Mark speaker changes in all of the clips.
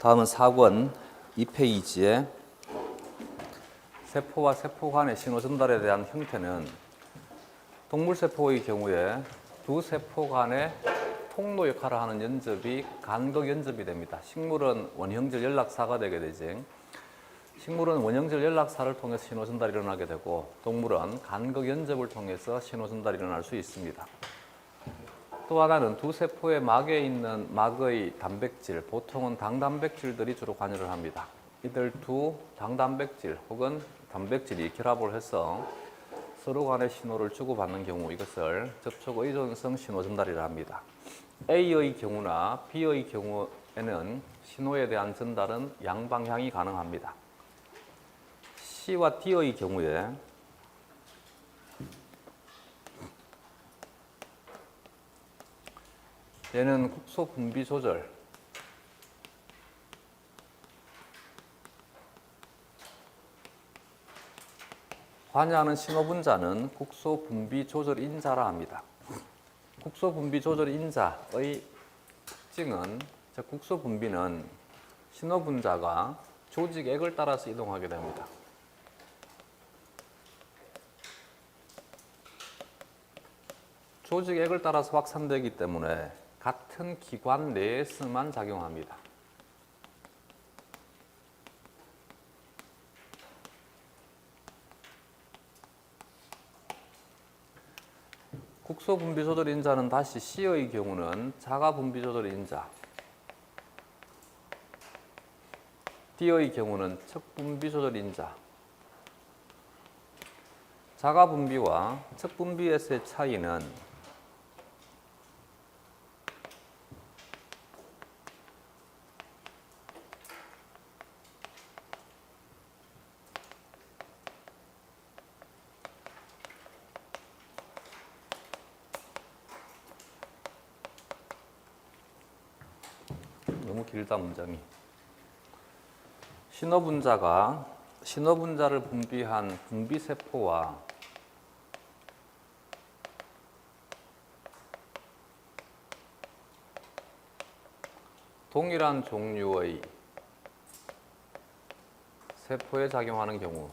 Speaker 1: 다음은 4권 2페이지에 세포와 세포 간의 신호 전달에 대한 형태는 동물세포의 경우에 두 세포 간의 통로 역할을 하는 연접이 간극 연접이 됩니다. 식물은 원형질 연락사가 되게 되지. 식물은 원형질 연락사를 통해서 신호 전달이 일어나게 되고 동물은 간극 연접을 통해서 신호 전달이 일어날 수 있습니다. 또 하나는 두 세포의 막에 있는 막의 단백질, 보통은 당단백질들이 주로 관여를 합니다. 이들 두 당단백질 혹은 단백질이 결합을 해서 서로 간의 신호를 주고받는 경우 이것을 접촉 의존성 신호 전달이라 합니다. A의 경우나 B의 경우에는 신호에 대한 전달은 양방향이 가능합니다. C와 D의 경우에 얘는 국소 분비 조절, 관여하는 신호 분자는 국소 분비 조절 인자라 합니다. 국소 분비 조절 인자의 특징은 국소 분비는 신호 분자가 조직액을 따라서 이동하게 됩니다. 조직액을 따라서 확산되기 때문에 같은 기관 내에서만 작용합니다. 국소 분비 조절 인자는 다시 C의 경우는 자가 분비 조절 인자, D의 경우는 척 분비 조절 인자. 자가 분비와 척 분비에서의 차이는 너무 길다 문장이. 신호분자가 신호분자를 분비한 분비세포와 동일한 종류의 세포에 작용하는 경우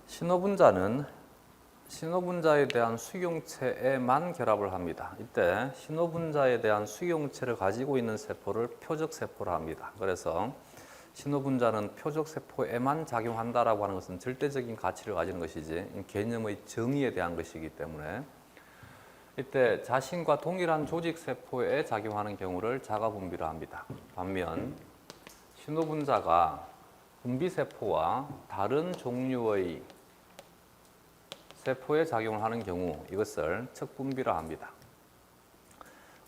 Speaker 1: 신호분자는 신호분자에 대한 수용체에만 결합을 합니다. 이때 신호분자에 대한 수용체를 가지고 있는 세포를 표적세포라 합니다. 그래서 신호분자는 표적세포에만 작용한다라고 하는 것은 절대적인 가치를 가지는 것이지 개념의 정의에 대한 것이기 때문에 이때 자신과 동일한 조직세포에 작용하는 경우를 자가분비라 합니다. 반면 신호분자가 분비세포와 다른 종류의 세포에 작용을 하는 경우 이것을 척분비라 합니다.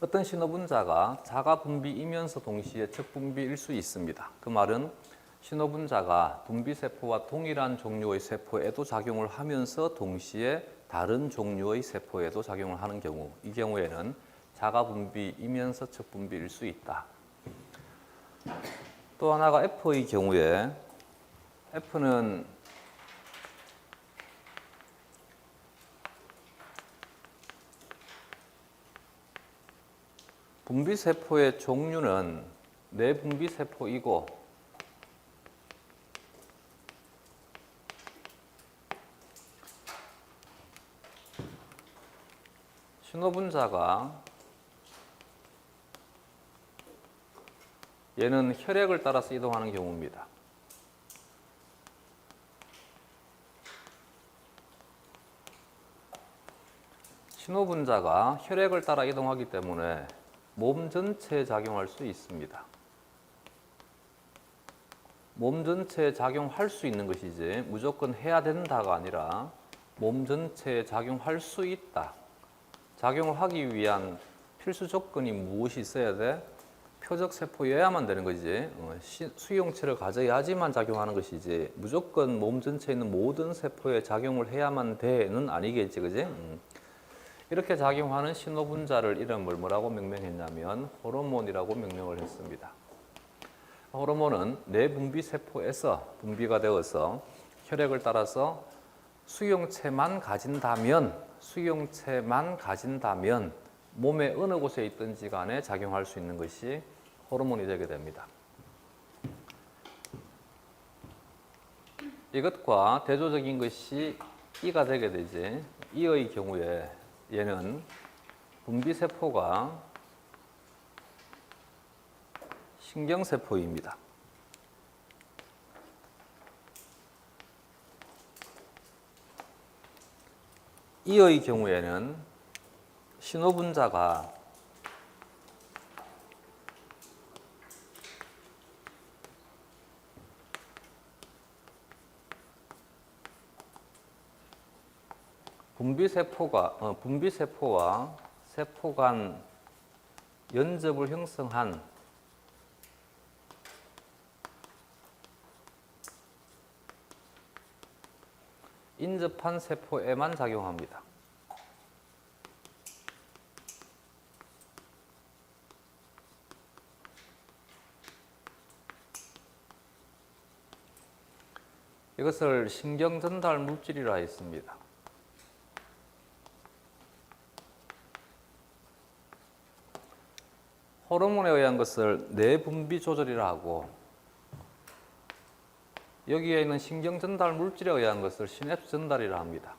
Speaker 1: 어떤 신호분자가 자가분비이면서 동시에 척분비일 수 있습니다. 그 말은 신호분자가 분비세포와 동일한 종류의 세포에도 작용을 하면서 동시에 다른 종류의 세포에도 작용을 하는 경우 이 경우에는 자가분비이면서 척분비일 수 있다. 또 하나가 F의 경우에 F는 분비세포의 종류는 내분비세포이고 신호분자가 얘는 혈액을 따라서 이동하는 경우입니다. 신호분자가 혈액을 따라 이동하기 때문에 몸 전체에 작용할 수 있습니다. 몸 전체에 작용할 수 있는 것이지 무조건 해야 된다가 아니라 몸 전체에 작용할 수 있다. 작용을 하기 위한 필수 조건이 무엇이 있어야 돼? 표적세포여야만 되는 것이지 수용체를 가져야지만 작용하는 것이지 무조건 몸 전체에 있는 모든 세포에 작용을 해야만 돼는 아니겠지, 그지? 이렇게 작용하는 신호분자를 이름을 뭐라고 명명했냐면 호르몬이라고 명명을 했습니다. 호르몬은 내분비세포에서 분비가 되어서 혈액을 따라서 수용체만 가진다면 몸의 어느 곳에 있든지 간에 작용할 수 있는 것이 호르몬이 되게 됩니다. 이것과 대조적인 것이 이가 되게 되지. 이의 경우에 얘는 분비세포가 신경세포입니다. 이의 경우에는 신호분자가 분비세포와 세포 간 연접을 형성한 인접한 세포에만 작용합니다. 이것을 신경전달 물질이라 했습니다. 호르몬에 의한 것을 내분비 조절이라 하고, 여기에 있는 신경전달 물질에 의한 것을 시냅스 전달이라 합니다.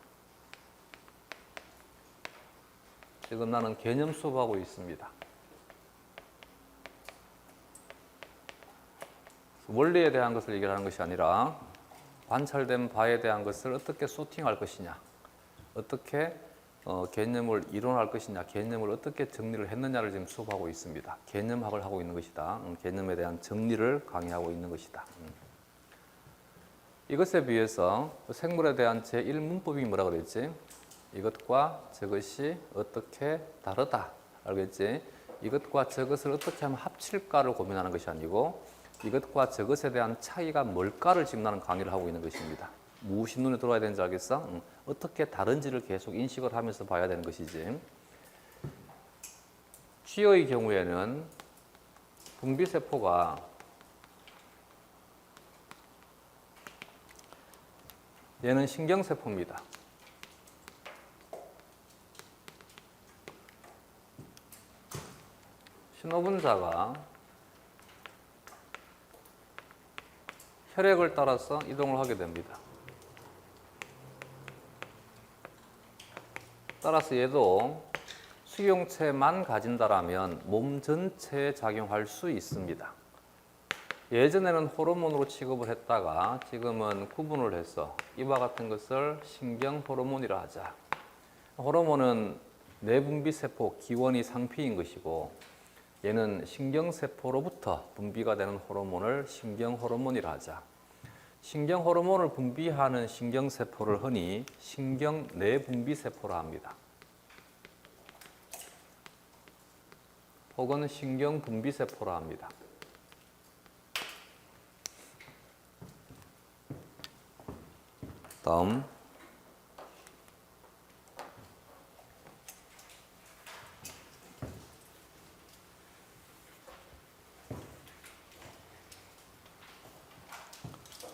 Speaker 1: 지금 나는 개념 수업하고 있습니다. 원리에 대한 것을 얘기하는 것이 아니라 관찰된 바에 대한 것을 어떻게 소팅할 것이냐, 어떻게 개념을 이론할 것이냐, 개념을 어떻게 정리를 했느냐를 지금 수업하고 있습니다. 개념학을 하고 있는 것이다. 개념에 대한 정리를 강의하고 있는 것이다. 이것에 비해서 생물에 대한 제1문법이 뭐라 그랬지? 이것과 저것이 어떻게 다르다. 알겠지? 이것과 저것을 어떻게 하면 합칠까를 고민하는 것이 아니고 이것과 저것에 대한 차이가 뭘까를 지금 나는 강의를 하고 있는 것입니다. 무엇이 눈에 들어와야 되는지 알겠어? 어떻게 다른지를 계속 인식을 하면서 봐야 되는 것이지. 쥐의 경우에는 분비세포가 얘는 신경세포입니다. 신호분자가 혈액을 따라서 이동을 하게 됩니다. 따라서 얘도 수용체만 가진다라면 몸 전체에 작용할 수 있습니다. 예전에는 호르몬으로 취급을 했다가 지금은 구분을 해서 이와 같은 것을 신경호르몬이라 하자. 호르몬은 내분비세포, 기원이 상피인 것이고 얘는 신경세포로부터 분비가 되는 호르몬을 신경호르몬이라 하자. 신경호르몬을 분비하는 신경세포를 흔히 신경내분비세포라 합니다. 혹은 신경분비세포라 합니다. 다음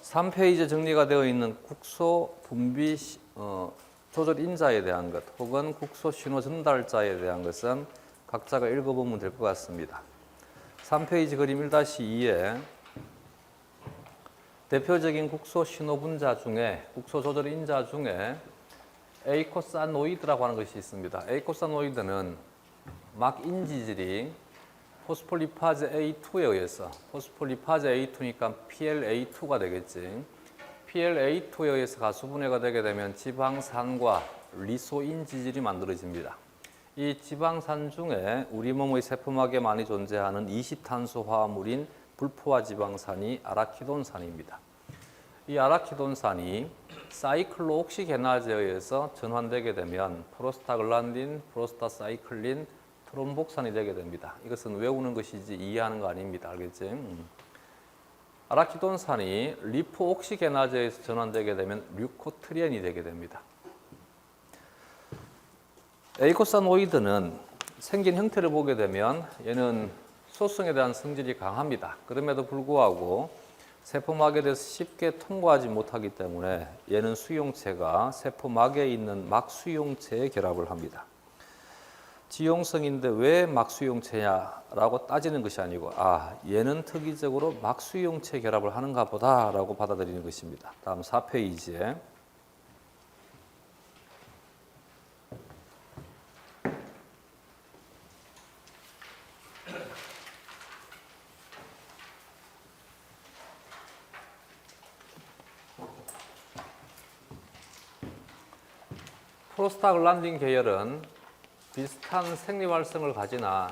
Speaker 1: 3페이지에 정리가 되어 있는 국소 분비 조절 인자에 대한 것 혹은 국소 신호 전달자에 대한 것은 각자가 읽어보면 될 것 같습니다. 3페이지 그림 1-2에 대표적인 국소 신호 분자 중에 국소 조절 인자 중에 에이코사노이드라고 하는 것이 있습니다. 에이코사노이드는 막 인지질이 포스폴리파즈 A2에 의해서 포스폴리파즈 A2니까 PLA2가 되겠지. PLA2에 의해서 가수분해가 되게 되면 지방산과 리소인 지질이 만들어집니다. 이 지방산 중에 우리 몸의 세포막에 많이 존재하는 이시탄소 화합물인 불포화 지방산이 아라키돈산입니다. 이 아라키돈산이 사이클로옥시게나즈에 의해서 전환되게 되면 프로스타글란딘, 프로스타사이클린, 트롬복산이 되게 됩니다. 이것은 외우는 것이지 이해하는 거 아닙니다. 알겠지? 아라키돈산이 리포옥시게나즈에서 전환되게 되면 류코트리엔이 되게 됩니다. 에이코사노이드는 생긴 형태를 보게 되면 얘는 소성에 대한 성질이 강합니다. 그럼에도 불구하고 세포막에 대해서 쉽게 통과하지 못하기 때문에 얘는 수용체가 세포막에 있는 막수용체에 결합을 합니다. 지용성인데 왜 막수용체냐라고 따지는 것이 아니고 얘는 특이적으로 막수용체 결합을 하는가 보다라고 받아들이는 것입니다. 다음 4페이지에 프로스타글란딘 계열은 비슷한 생리활성을 가지나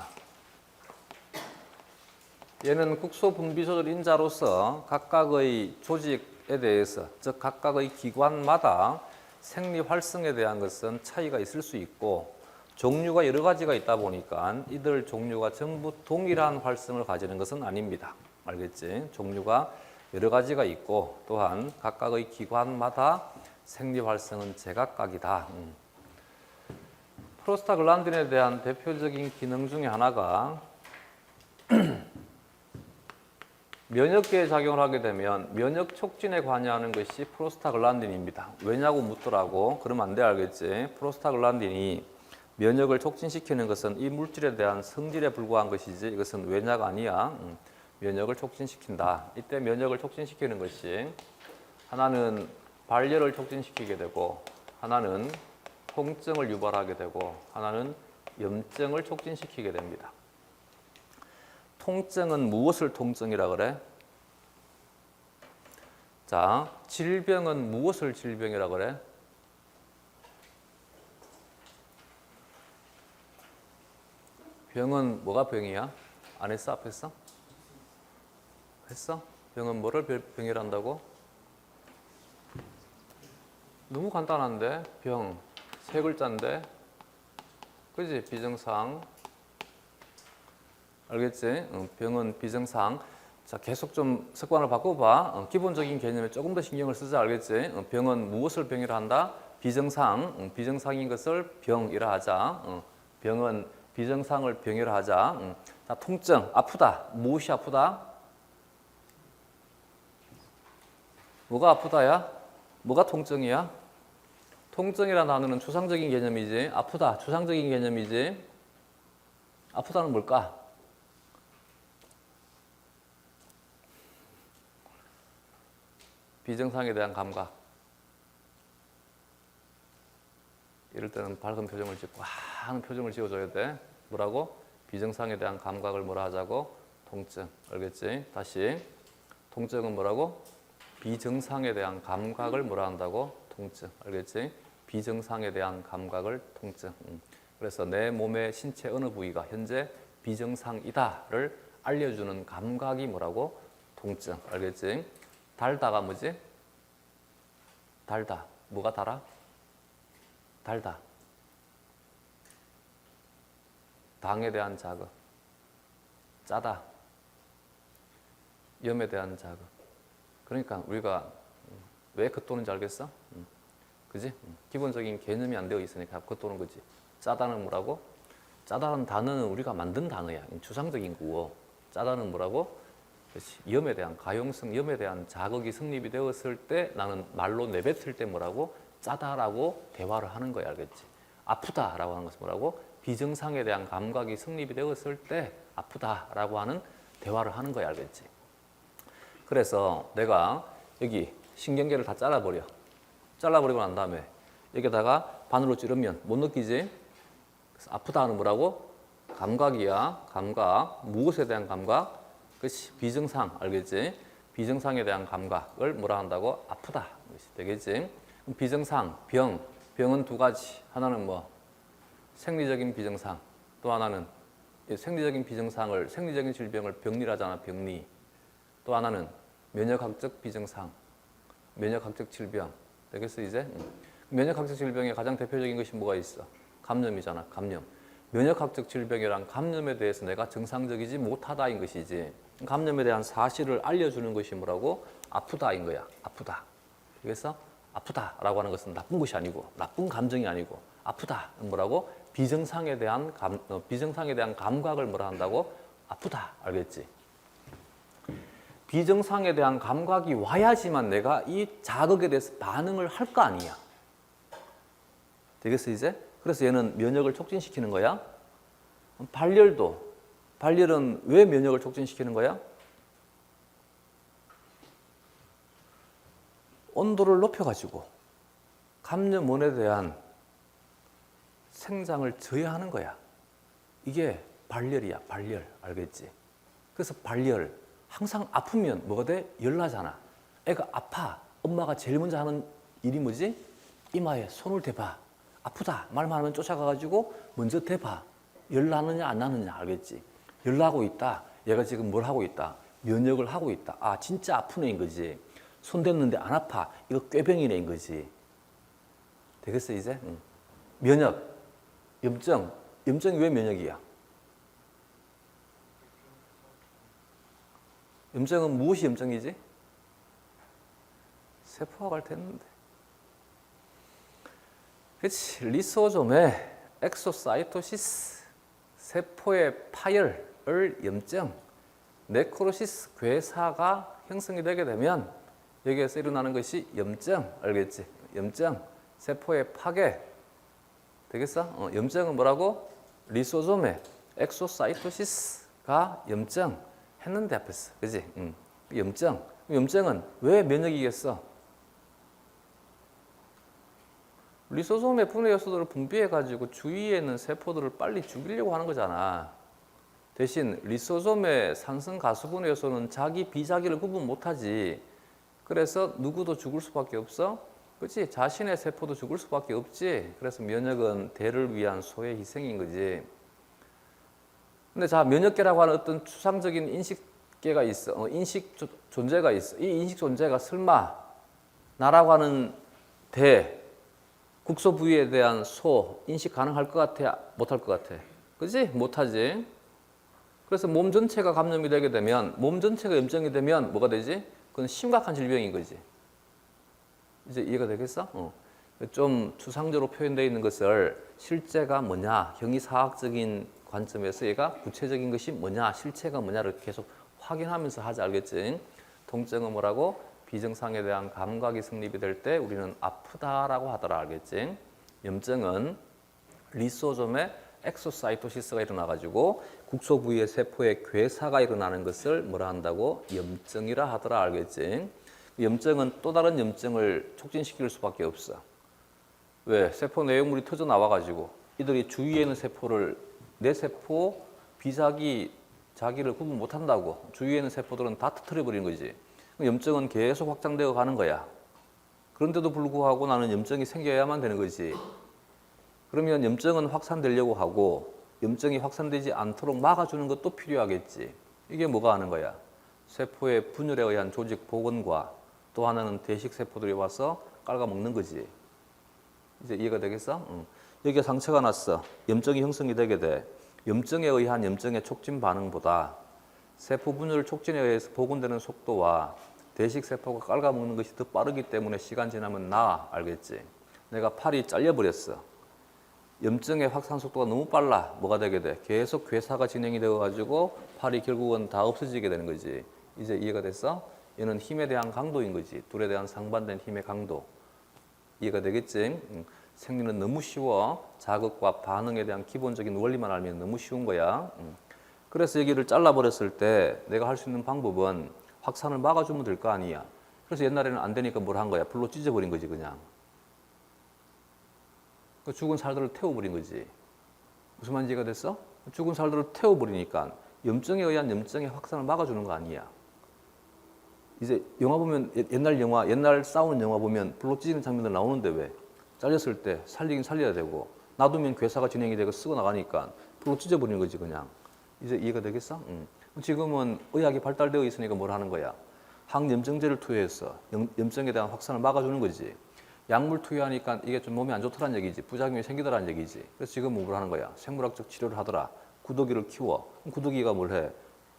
Speaker 1: 얘는 국소 분비 조절 인자로서 각각의 조직에 대해서, 즉 각각의 기관마다 생리활성에 대한 것은 차이가 있을 수 있고 종류가 여러 가지가 있다 보니까 이들 종류가 전부 동일한 활성을 가지는 것은 아닙니다. 알겠지? 종류가 여러 가지가 있고 또한 각각의 기관마다 생리활성은 제각각이다. 프로스타글란딘에 대한 대표적인 기능 중에 하나가 면역계에 작용을 하게 되면 면역 촉진에 관여하는 것이 프로스타글란딘입니다. 왜냐고 묻더라고. 그러면 안 돼, 알겠지? 프로스타글란딘이 면역을 촉진시키는 것은 이 물질에 대한 성질에 불과한 것이지 이것은 왜냐가 아니야. 면역을 촉진시킨다. 이때 면역을 촉진시키는 것이 하나는 발열을 촉진시키게 되고 하나는 통증을 유발하게 되고 하나는 염증을 촉진시키게 됩니다. 통증은 무엇을 통증이라 그래? 자, 질병은 무엇을 질병이라 그래? 병은 뭐가 병이야? 안 했어? 앞에 했어? 했어? 병은 뭐를 병이라 한다고? 너무 간단한데? 병. 세 글자인데? 그지? 비정상. 알겠지? 병은 비정상. 자, 계속 좀 습관을 바꿔봐. 기본적인 개념에 조금 더 신경을 쓰자. 알겠지? 병은 무엇을 병이라 한다? 비정상. 비정상인 것을 병이라 하자. 병은 비정상을 병이라 하자. 자, 통증. 아프다. 무엇이 아프다? 뭐가 아프다야? 뭐가 통증이야? 통증이라는 단어는 추상적인 개념이지. 아프다. 추상적인 개념이지. 아프다는 뭘까? 비정상에 대한 감각. 이럴 때는 밝은 표정을 짓고 하는 표정을 지어줘야 돼. 뭐라고? 비정상에 대한 감각을 뭐라 하자고? 통증. 알겠지? 다시. 통증은 뭐라고? 비정상에 대한 감각을 뭐라 한다고? 통증. 알겠지? 비정상에 대한 감각을 통증. 그래서 내 몸의 신체 어느 부위가 현재 비정상이다를 알려주는 감각이 뭐라고? 통증. 알겠지? 달다가 뭐지? 달다. 뭐가 달아? 달다. 당에 대한 자극. 짜다. 염에 대한 자극. 그러니까 우리가 왜 겉도는지 알겠어? 그지? 기본적인 개념이 안 되어 있으니까 겉도는 거지. 짜다는 뭐라고? 짜다는 단어는 우리가 만든 단어야. 추상적인 구어. 짜다는 뭐라고? 그렇지. 염에 대한 가용성, 염에 대한 자극이 성립이 되었을 때 나는 말로 내뱉을 때 뭐라고? 짜다라고 대화를 하는 거야. 알겠지? 아프다라고 하는 것은 뭐라고? 비정상에 대한 감각이 성립이 되었을 때 아프다라고 하는 대화를 하는 거야. 알겠지? 그래서 내가 여기 신경계를 다 잘라버려. 잘라버리고 난 다음에 여기다가 바늘로 찌르면 못 느끼지? 그래서 아프다는 뭐라고? 감각이야. 감각. 무엇에 대한 감각? 그렇지. 비정상. 알겠지? 비정상에 대한 감각을 뭐라 한다고? 아프다. 되겠지? 비정상, 병. 병은 두 가지. 하나는 뭐? 생리적인 비정상. 또 하나는 생리적인 비정상을, 생리적인 질병을 병리라잖아. 병리. 또 하나는 면역학적 비정상. 면역학적 질병. 되겠어 이제? 면역학적 질병의 가장 대표적인 것이 뭐가 있어? 감염이잖아. 감염. 면역학적 질병이란 감염에 대해서 내가 정상적이지 못하다인 것이지. 감염에 대한 사실을 알려주는 것이 뭐라고? 아프다인 거야. 아프다. 그래서 아프다라고 하는 것은 나쁜 것이 아니고 나쁜 감정이 아니고 아프다. 뭐라고? 비정상에 대한 감각을 뭐라 한다고? 아프다. 알겠지? 비정상에 대한 감각이 와야지만 내가 이 자극에 대해서 반응을 할 거 아니야. 되겠어 이제? 그래서 얘는 면역을 촉진시키는 거야. 발열은 왜 면역을 촉진시키는 거야? 온도를 높여가지고 감염원에 대한 생장을 저해하는 거야. 이게 발열이야, 발열. 알겠지? 그래서 발열, 항상 아프면 뭐가 돼? 열나잖아. 애가 아파. 엄마가 제일 먼저 하는 일이 뭐지? 이마에 손을 대봐. 아프다. 말만 하면 쫓아가가지고 먼저 대봐. 열나느냐 안 나느냐 알겠지? 열나고 있다. 얘가 지금 뭘 하고 있다? 면역을 하고 있다. 아 진짜 아픈 애인 거지. 손 댔는데 안 아파. 이거 꾀병인 애인 거지. 되겠어 이제? 응. 면역, 염증. 염증이 왜 면역이야? 염증은 무엇이 염증이지? 세포가 갈됐는데. 그렇지. 리소좀의 엑소사이토시스, 세포의 파열을 염증, 네크로시스, 괴사가 형성이 되게 되면 여기에서 일어나는 것이 염증, 알겠지? 염증, 세포의 파괴. 되겠어? 염증은 뭐라고? 리소좀의 엑소사이토시스가 염증 했는데 앞에서. 그지? 염증. 염증은 왜 면역이겠어? 리소솜의 분해 요소들을 분비해가지고 주위에 있는 세포들을 빨리 죽이려고 하는 거잖아. 대신 리소솜의 산성 가수분해 요소는 자기 비자기를 구분 못하지. 그래서 누구도 죽을 수밖에 없어. 그렇지? 자신의 세포도 죽을 수밖에 없지. 그래서 면역은 대를 위한 소의 희생인 거지. 근데 자, 면역계라고 하는 어떤 추상적인 인식계가 있어. 인식 존재가 있어. 이 인식 존재가 설마 나라고 하는 국소 부위에 대한 소 인식 가능할 것 같아? 못할 것 같아? 그지? 못하지. 그래서 몸 전체가 감염이 되게 되면, 몸 전체가 염증이 되면 뭐가 되지? 그건 심각한 질병인 거지. 이제 이해가 되겠어? 좀 추상적으로 표현되어 있는 것을 실제가 뭐냐, 형이사학적인 관점에서 얘가 구체적인 것이 뭐냐, 실체가 뭐냐를 계속 확인하면서 하자, 알겠지? 통증은 뭐라고? 비증상에 대한 감각이 성립이 될 때 우리는 아프다라고 하더라, 알겠지? 염증은 리소좀의 엑소사이토시스가 일어나가지고 국소 부위의 세포의 괴사가 일어나는 것을 뭐라 한다고? 염증이라 하더라, 알겠지? 염증은 또 다른 염증을 촉진시킬 수밖에 없어. 왜? 세포 내용물이 터져 나와가지고 이들이 주위에 있는 세포를 내 세포 비자기 자기를 구분 못한다고 주위에 있는 세포들은 다 터뜨려버리는 거지. 염증은 계속 확장되어 가는 거야. 그런데도 불구하고 나는 염증이 생겨야만 되는 거지. 그러면 염증은 확산되려고 하고 염증이 확산되지 않도록 막아주는 것도 필요하겠지. 이게 뭐가 하는 거야? 세포의 분열에 의한 조직 복원과 또 하나는 대식 세포들이 와서 깔아먹는 거지. 이제 이해가 되겠어? 여기에 상처가 났어. 염증이 형성이 되게 돼. 염증에 의한 염증의 촉진 반응보다 세포 분열 촉진에 의해서 복원되는 속도와 대식 세포가 깔아먹는 것이 더 빠르기 때문에 시간 지나면 나아. 알겠지? 내가 팔이 잘려버렸어. 염증의 확산 속도가 너무 빨라. 뭐가 되게 돼? 계속 괴사가 진행이 되어가지고 팔이 결국은 다 없어지게 되는 거지. 이제 이해가 됐어? 얘는 힘에 대한 강도인 거지. 둘에 대한 상반된 힘의 강도. 이해가 되겠지? 생리는 너무 쉬워. 자극과 반응에 대한 기본적인 원리만 알면 너무 쉬운 거야. 그래서 여기를 잘라버렸을 때 내가 할 수 있는 방법은 확산을 막아주면 될 거 아니야. 그래서 옛날에는 안 되니까 뭘 한 거야? 불로 찢어버린 거지 그냥. 그 죽은 살들을 태워버린 거지. 무슨 말인지 이해가 됐어? 죽은 살들을 태워버리니까 염증에 의한 염증의 확산을 막아주는 거 아니야. 이제 영화 보면 옛날 영화, 옛날 싸우는 영화 보면 불로 찢는 장면들 나오는데 왜? 잘렸을 때 살리긴 살려야 되고 놔두면 괴사가 진행이 되고 쓰고 나가니까 불로 찢어버리는 거지 그냥. 이제 이해가 되겠어? 지금은 의학이 발달되어 있으니까 뭘 하는 거야? 항염증제를 투여해서 염증에 대한 확산을 막아주는 거지. 약물 투여하니까 이게 좀 몸에 안 좋다는 얘기지. 부작용이 생기더라는 얘기지. 그래서 지금 뭘 하는 거야? 생물학적 치료를 하더라. 구더기를 키워. 그럼 구더기가 뭘 해?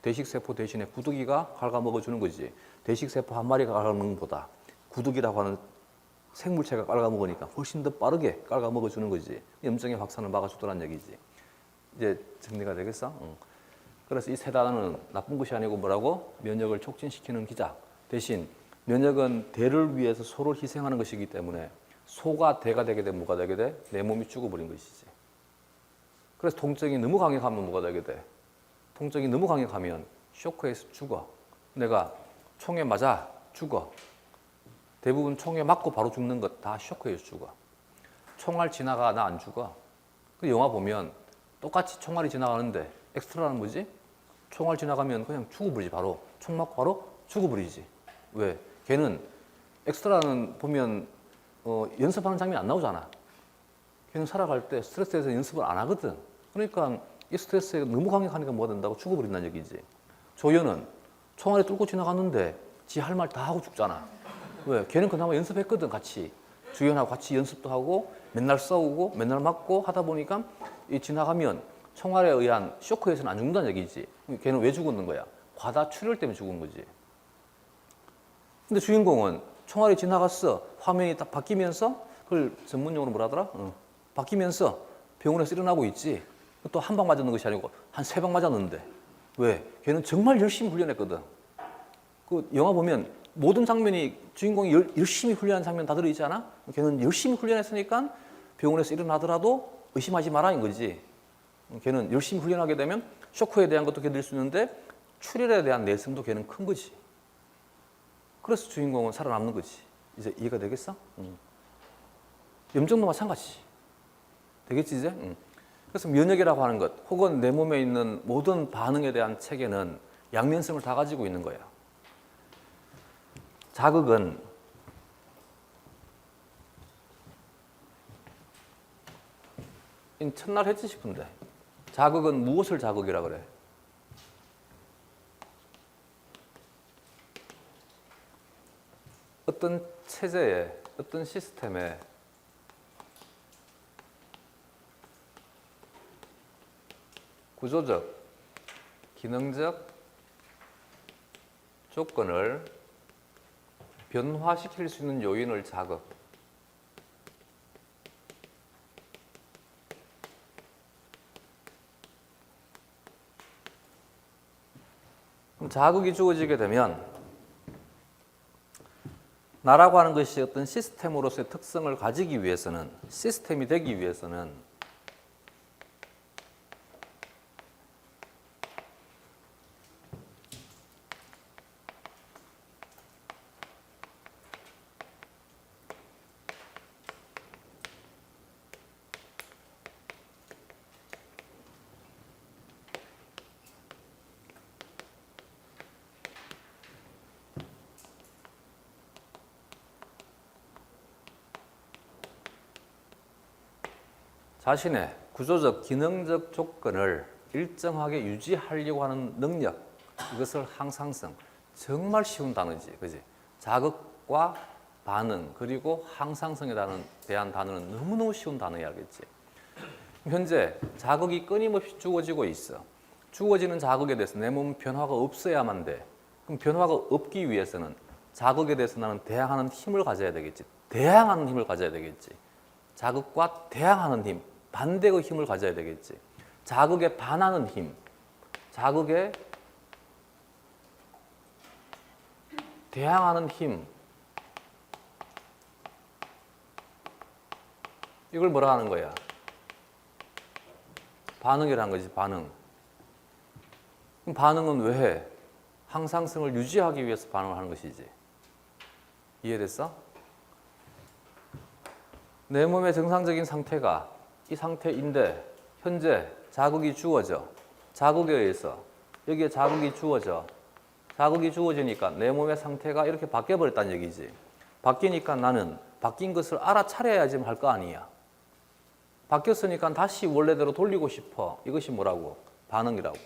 Speaker 1: 대식세포 대신에 구더기가 갉아먹어주는 거지. 대식세포 한 마리가 갉아먹는 것보다 구더기라고 하는 생물체가 갉아먹으니까 훨씬 더 빠르게 갉아먹어주는 거지. 염증의 확산을 막아주더라는 얘기지. 이제 정리가 되겠어? 그래서 이 세 단어는 나쁜 것이 아니고 뭐라고? 면역을 촉진시키는 기작. 대신 면역은 대를 위해서 소를 희생하는 것이기 때문에 소가 대가 되게 되면 뭐가 되게 돼? 내 몸이 죽어버린 것이지. 그래서 통증이 너무 강력하면 뭐가 되게 돼? 통증이 너무 강력하면 쇼크에서 죽어. 내가 총에 맞아 죽어. 대부분 총에 맞고 바로 죽는 것 다 쇼크에서 죽어. 총알 지나가 나 안 죽어. 그 영화 보면 똑같이 총알이 지나가는데 엑스트라는 뭐지? 총알 지나가면 그냥 죽어버리지 바로. 총 맞고 바로 죽어버리지. 왜? 걔는 엑스트라는 보면 연습하는 장면이 안 나오잖아. 걔는 살아갈 때 스트레스에서 연습을 안 하거든. 그러니까 이 스트레스가 너무 강력하니까 뭐가 된다고 죽어버린다는 얘기지. 조연은 총알이 뚫고 지나갔는데 지 할 말 다 하고 죽잖아. 왜? 걔는 그나마 연습했거든 같이. 주연하고 같이 연습도 하고 맨날 싸우고 맨날 맞고 하다 보니까 이 지나가면 총알에 의한 쇼크에서는 안 죽는다는 얘기지. 걔는 왜 죽었는 거야? 과다 출혈 때문에 죽은 거지. 근데 주인공은 총알이 지나갔어. 화면이 딱 바뀌면서 그걸 전문용어로 뭐라 하더라? 바뀌면서 병원에서 일어나고 있지. 또 한 방 맞았는 것이 아니고 한 3방 맞았는데. 왜? 걔는 정말 열심히 훈련했거든. 그 영화 보면 모든 장면이 주인공이 열심히 훈련한 장면 다 들어있지 않아? 걔는 열심히 훈련했으니까 병원에서 일어나더라도 의심하지 마라인 거지. 걔는 열심히 훈련하게 되면 쇼크에 대한 것도 견딜 수 있는데 출혈에 대한 내성도 걔는 큰 거지. 그래서 주인공은 살아남는 거지. 이제 이해가 되겠어? 염증도 마찬가지. 되겠지 이제? 그래서 면역이라고 하는 것 혹은 내 몸에 있는 모든 반응에 대한 체계는 양면성을 다 가지고 있는 거야. 자극은 첫날 했지 싶은데 자극은 무엇을 자극이라 그래? 어떤 체제에 어떤 시스템에 구조적, 기능적 조건을 변화시킬 수 있는 요인을 자극. 그럼 자극이 주어지게 되면 나라고 하는 것이 어떤 시스템으로서의 특성을 가지기 위해서는, 시스템이 되기 위해서는 자신의 구조적, 기능적 조건을 일정하게 유지하려고 하는 능력, 이것을 항상성. 정말 쉬운 단어지, 그지? 자극과 반응, 그리고 항상성에 대한 단어는 너무너무 쉬운 단어야겠지. 현재 자극이 끊임없이 주어지고 있어. 주어지는 자극에 대해서 내 몸 변화가 없어야만 돼. 그럼 변화가 없기 위해서는 자극에 대해서 나는 대항하는 힘을 가져야 되겠지. 대항하는 힘을 가져야 되겠지. 자극과 대항하는 힘, 반대의 힘을 가져야 되겠지. 자극에 반하는 힘, 자극에 대항하는 힘. 이걸 뭐라 하는 거야? 반응이라는 거지, 반응. 그럼 반응은 왜 해? 항상성을 유지하기 위해서 반응을 하는 것이지. 이해됐어? 내 몸의 정상적인 상태가 이 상태인데 현재 자극이 주어져. 자극에 의해서 여기에 자극이 주어져. 자극이 주어지니까 내 몸의 상태가 이렇게 바뀌어버렸다는 얘기지. 바뀌니까 나는 바뀐 것을 알아차려야지 할 거 아니야. 바뀌었으니까 다시 원래대로 돌리고 싶어. 이것이 뭐라고? 반응이라고.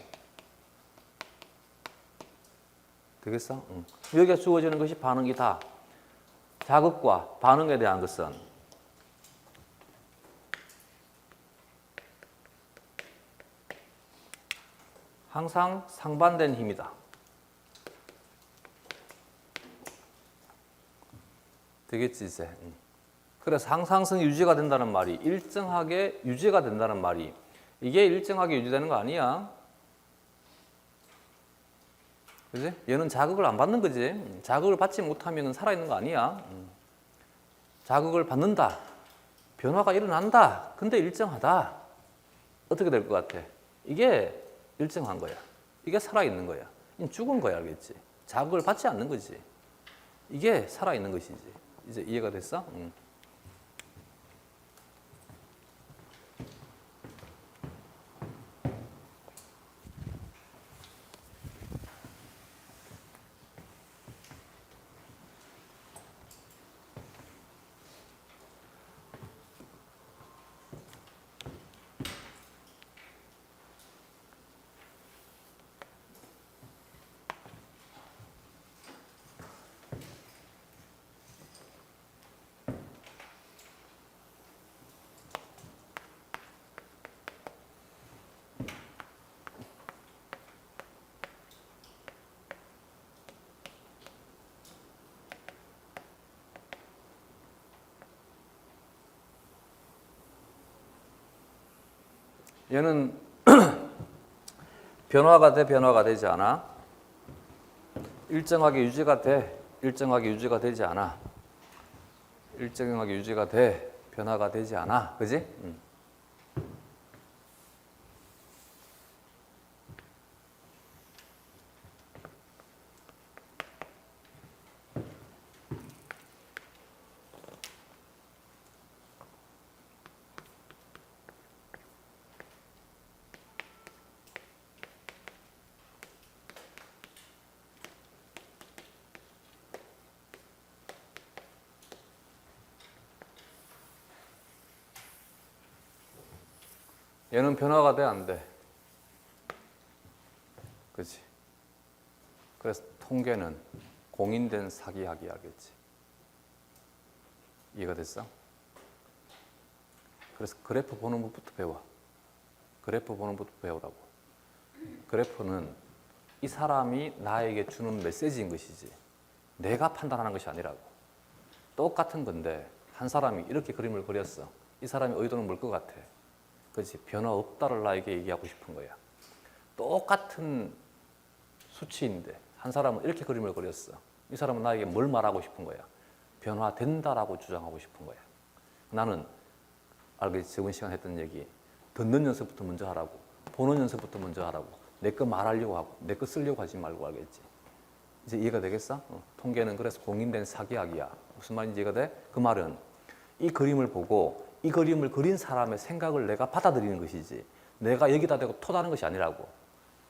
Speaker 1: 되겠어? 응. 여기에 주어지는 것이 반응이다. 자극과 반응에 대한 것은 항상 상반된 힘이다. 되겠지 이제. 그래서 항상성이 유지가 된다는 말이 일정하게 유지가 된다는 말이 이게 일정하게 유지되는 거 아니야. 그지? 얘는 자극을 안 받는 거지. 자극을 받지 못하면 살아있는 거 아니야. 자극을 받는다. 변화가 일어난다. 근데 일정하다. 어떻게 될 것 같아? 이게 일정한 거야. 이게 살아있는 거야. 이건 죽은 거야, 알겠지? 자극을 받지 않는 거지. 이게 살아있는 것이지. 이제 이해가 됐어? 응. 얘는 변화가 돼, 변화가 되지 않아? 일정하게 유지가 돼, 일정하게 유지가 되지 않아? 일정하게 유지가 돼, 변화가 되지 않아? 그지? 얘는 변화가 돼, 안 돼? 그치? 그래서 통계는 공인된 사기학이 하겠지. 이해가 됐어? 그래서 그래프 보는 것부터 배워. 그래프 보는 것부터 배우라고. 그래프는 이 사람이 나에게 주는 메시지인 것이지 내가 판단하는 것이 아니라고. 똑같은 건데 한 사람이 이렇게 그림을 그렸어. 이 사람의 의도는 뭘 것 같아? 그렇지? 변화 없다를 나에게 얘기하고 싶은 거야. 똑같은 수치인데 한 사람은 이렇게 그림을 그렸어. 이 사람은 나에게 뭘 말하고 싶은 거야? 변화된다라고 주장하고 싶은 거야. 나는 알겠지? 저번 시간 했던 얘기 듣는 연습부터 먼저 하라고, 보는 연습부터 먼저 하라고, 내 거 말하려고 하고 내 거 쓰려고 하지 말고, 알겠지? 이제 이해가 되겠어? 통계는 그래서 공인된 사기학이야. 무슨 말인지 이해가 돼? 그 말은 이 그림을 보고 이 그림을 그린 사람의 생각을 내가 받아들이는 것이지 내가 여기다 대고 토다는 것이 아니라고.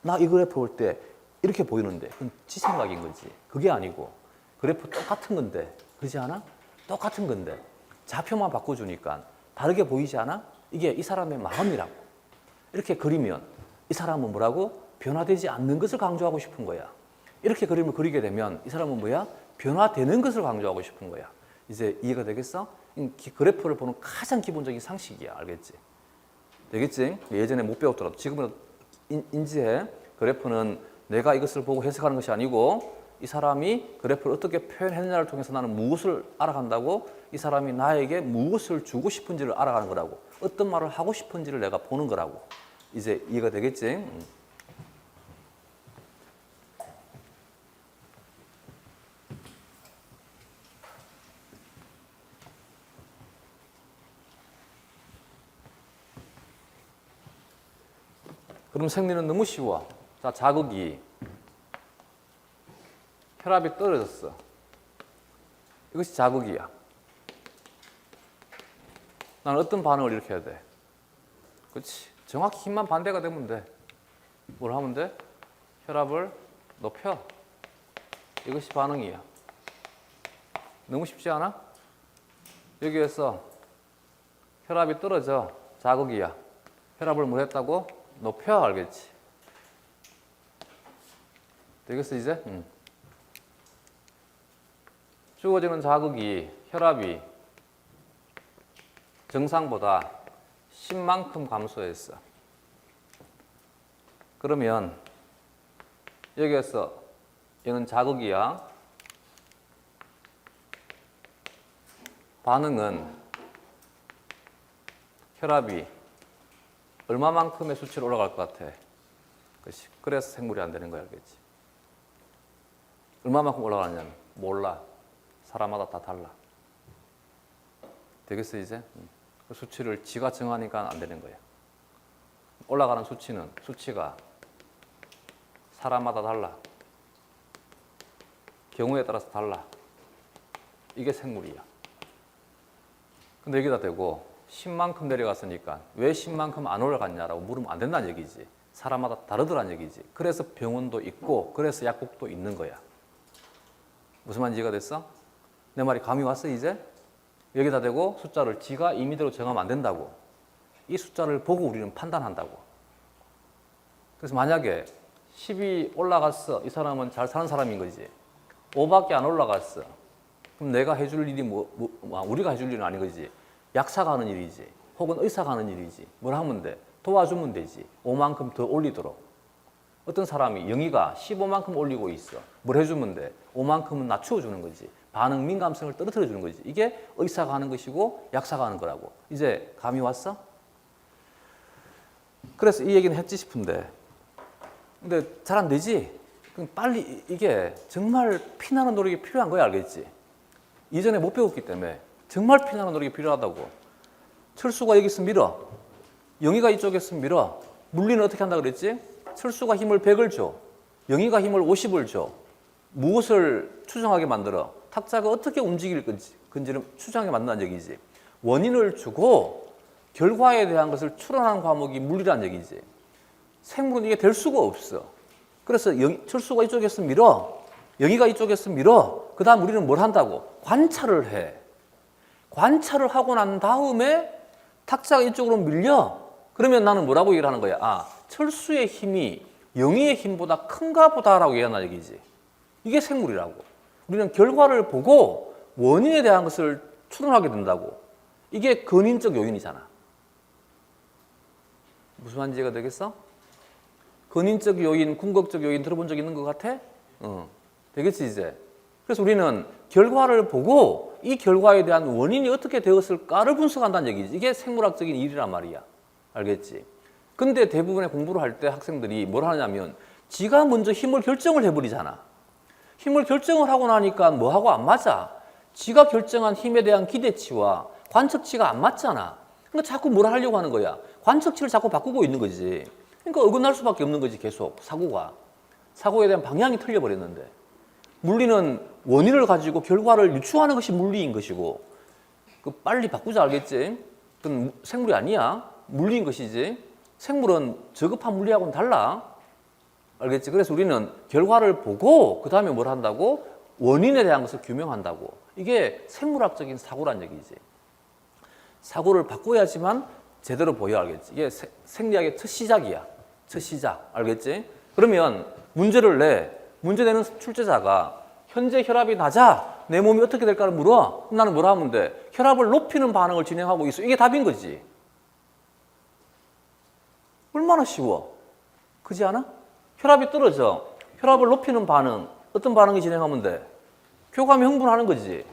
Speaker 1: 나 이 그래프 볼 때 이렇게 보이는데 그건 지 생각인 거지. 그게 아니고 그래프 똑같은 건데, 그렇지 않아? 똑같은 건데 좌표만 바꿔주니까 다르게 보이지 않아? 이게 이 사람의 마음이라고. 이렇게 그리면 이 사람은 뭐라고? 변화되지 않는 것을 강조하고 싶은 거야. 이렇게 그림을 그리게 되면 이 사람은 뭐야? 변화되는 것을 강조하고 싶은 거야. 이제 이해가 되겠어? 그래프를 보는 가장 기본적인 상식이야. 알겠지? 되겠지? 예전에 못 배웠더라도 지금은 인지해. 그래프는 내가 이것을 보고 해석하는 것이 아니고 이 사람이 그래프를 어떻게 표현했느냐를 통해서 나는 무엇을 알아간다고? 이 사람이 나에게 무엇을 주고 싶은지를 알아가는 거라고. 어떤 말을 하고 싶은지를 내가 보는 거라고. 이제 이해가 되겠지? 그럼 생리는 너무 쉬워. 자, 자극이 혈압이 떨어졌어. 이것이 자극이야. 나는 어떤 반응을 일으켜야 돼? 그렇지. 정확히 힘만 반대가 되면 돼. 뭘 하면 돼? 혈압을 높여. 이것이 반응이야. 너무 쉽지 않아? 여기에서 혈압이 떨어져. 자극이야. 혈압을 뭘 했다고? 높여. 알겠지? 되겠어 이제? 주어지는 자극이, 혈압이 정상보다 10만큼 감소했어. 그러면 여기에서 얘는 자극이야. 반응은 혈압이 얼마만큼의 수치로 올라갈 것 같아? 그래서 생물이 안 되는 거야, 알겠지? 얼마만큼 올라가느냐는 몰라. 사람마다 다 달라. 되겠어 이제? 그 수치를 지가 정하니까 안 되는 거야. 올라가는 수치가 사람마다 달라. 경우에 따라서 달라. 이게 생물이야. 근데 여기다 대고 10만큼 내려갔으니까 왜 10만큼 안 올라갔냐라고 물으면 안 된다는 얘기지. 사람마다 다르더란 얘기지. 그래서 병원도 있고 그래서 약국도 있는 거야. 무슨 말인지 이해가 됐어? 내 말이 감이 왔어 이제? 여기다 대고 숫자를 지가 임의대로 정하면 안 된다고. 이 숫자를 보고 우리는 판단한다고. 그래서 만약에 10이 올라갔어. 이 사람은 잘 사는 사람인 거지. 5밖에 안 올라갔어. 그럼 내가 해줄 일이 우리가 해줄 일은 아닌 거지. 약사가 하는 일이지. 혹은 의사가 하는 일이지. 뭘 하면 돼? 도와주면 되지. 5만큼 더 올리도록. 어떤 사람이 영희가 15만큼 올리고 있어. 뭘 해주면 돼? 5만큼은 낮춰주는 거지. 반응 민감성을 떨어뜨려 주는 거지. 이게 의사가 하는 것이고 약사가 하는 거라고. 이제 감이 왔어? 그래서 이 얘기는 했지 싶은데 근데 잘 안 되지? 그럼 빨리 이게 정말 피나는 노력이 필요한 거야 알겠지? 이전에 못 배웠기 때문에 정말 피나는 노력이 필요하다고. 철수가 여기 있으면 밀어. 영희가 이쪽에 있으면 밀어. 물리는 어떻게 한다 그랬지? 철수가 힘을 100을 줘. 영희가 힘을 50을 줘. 무엇을 추정하게 만들어? 탁자가 어떻게 움직일 건지를 추정하게 만든다는 얘기지. 원인을 주고 결과에 대한 것을 추론하는 과목이 물리라는 얘기지. 생물은 이게 될 수가 없어. 그래서 철수가 이쪽에 있으면 밀어. 영희가 이쪽에 있으면 밀어. 그 다음 우리는 뭘 한다고? 관찰을 해. 관찰을 하고 난 다음에 탁자가 이쪽으로 밀려. 그러면 나는 뭐라고 얘기를 하는 거야? 아, 철수의 힘이 영희의 힘보다 큰가 보다라고 얘기하는 얘기지. 이게 생물이라고. 우리는 결과를 보고 원인에 대한 것을 추론하게 된다고. 이게 근인적 요인이잖아. 무슨 말인지 이해가 되겠어? 근인적 요인, 궁극적 요인 들어본 적 있는 것 같아? 되겠지 이제. 그래서 우리는 결과를 보고 이 결과에 대한 원인이 어떻게 되었을까를 분석한다는 얘기지. 이게 생물학적인 일이란 말이야. 알겠지? 근데 대부분의 공부를 할 때 학생들이 뭘 하냐면 지가 먼저 힘을 결정을 해버리잖아. 힘을 결정을 하고 나니까 뭐하고 안 맞아. 지가 결정한 힘에 대한 기대치와 관측치가 안 맞잖아. 그러니까 자꾸 뭘 하려고 하는 거야. 관측치를 자꾸 바꾸고 있는 거지. 그러니까 어긋날 수밖에 없는 거지 계속 사고에 대한 방향이 틀려버렸는데 물리는 원인을 가지고 결과를 유추하는 것이 물리인 것이고 그 빨리 바꾸자 알겠지? 그건 생물이 아니야. 물리인 것이지. 생물은 저급한 물리하고는 달라. 알겠지? 그래서 우리는 결과를 보고 그 다음에 뭘 한다고? 원인에 대한 것을 규명한다고. 이게 생물학적인 사고란 얘기지. 사고를 바꿔야지만 제대로 보여 알겠지? 이게 생리학의 첫 시작이야. 첫 시작. 알겠지? 그러면 문제를 내. 문제 내는 출제자가 현재 혈압이 낮아. 내 몸이 어떻게 될까를 물어. 그럼 나는 뭐라 하면 돼? 혈압을 높이는 반응을 진행하고 있어. 이게 답인 거지. 얼마나 쉬워. 그렇지 않아? 혈압이 떨어져. 혈압을 높이는 반응. 어떤 반응이 진행하면 돼? 교감이 흥분하는 거지.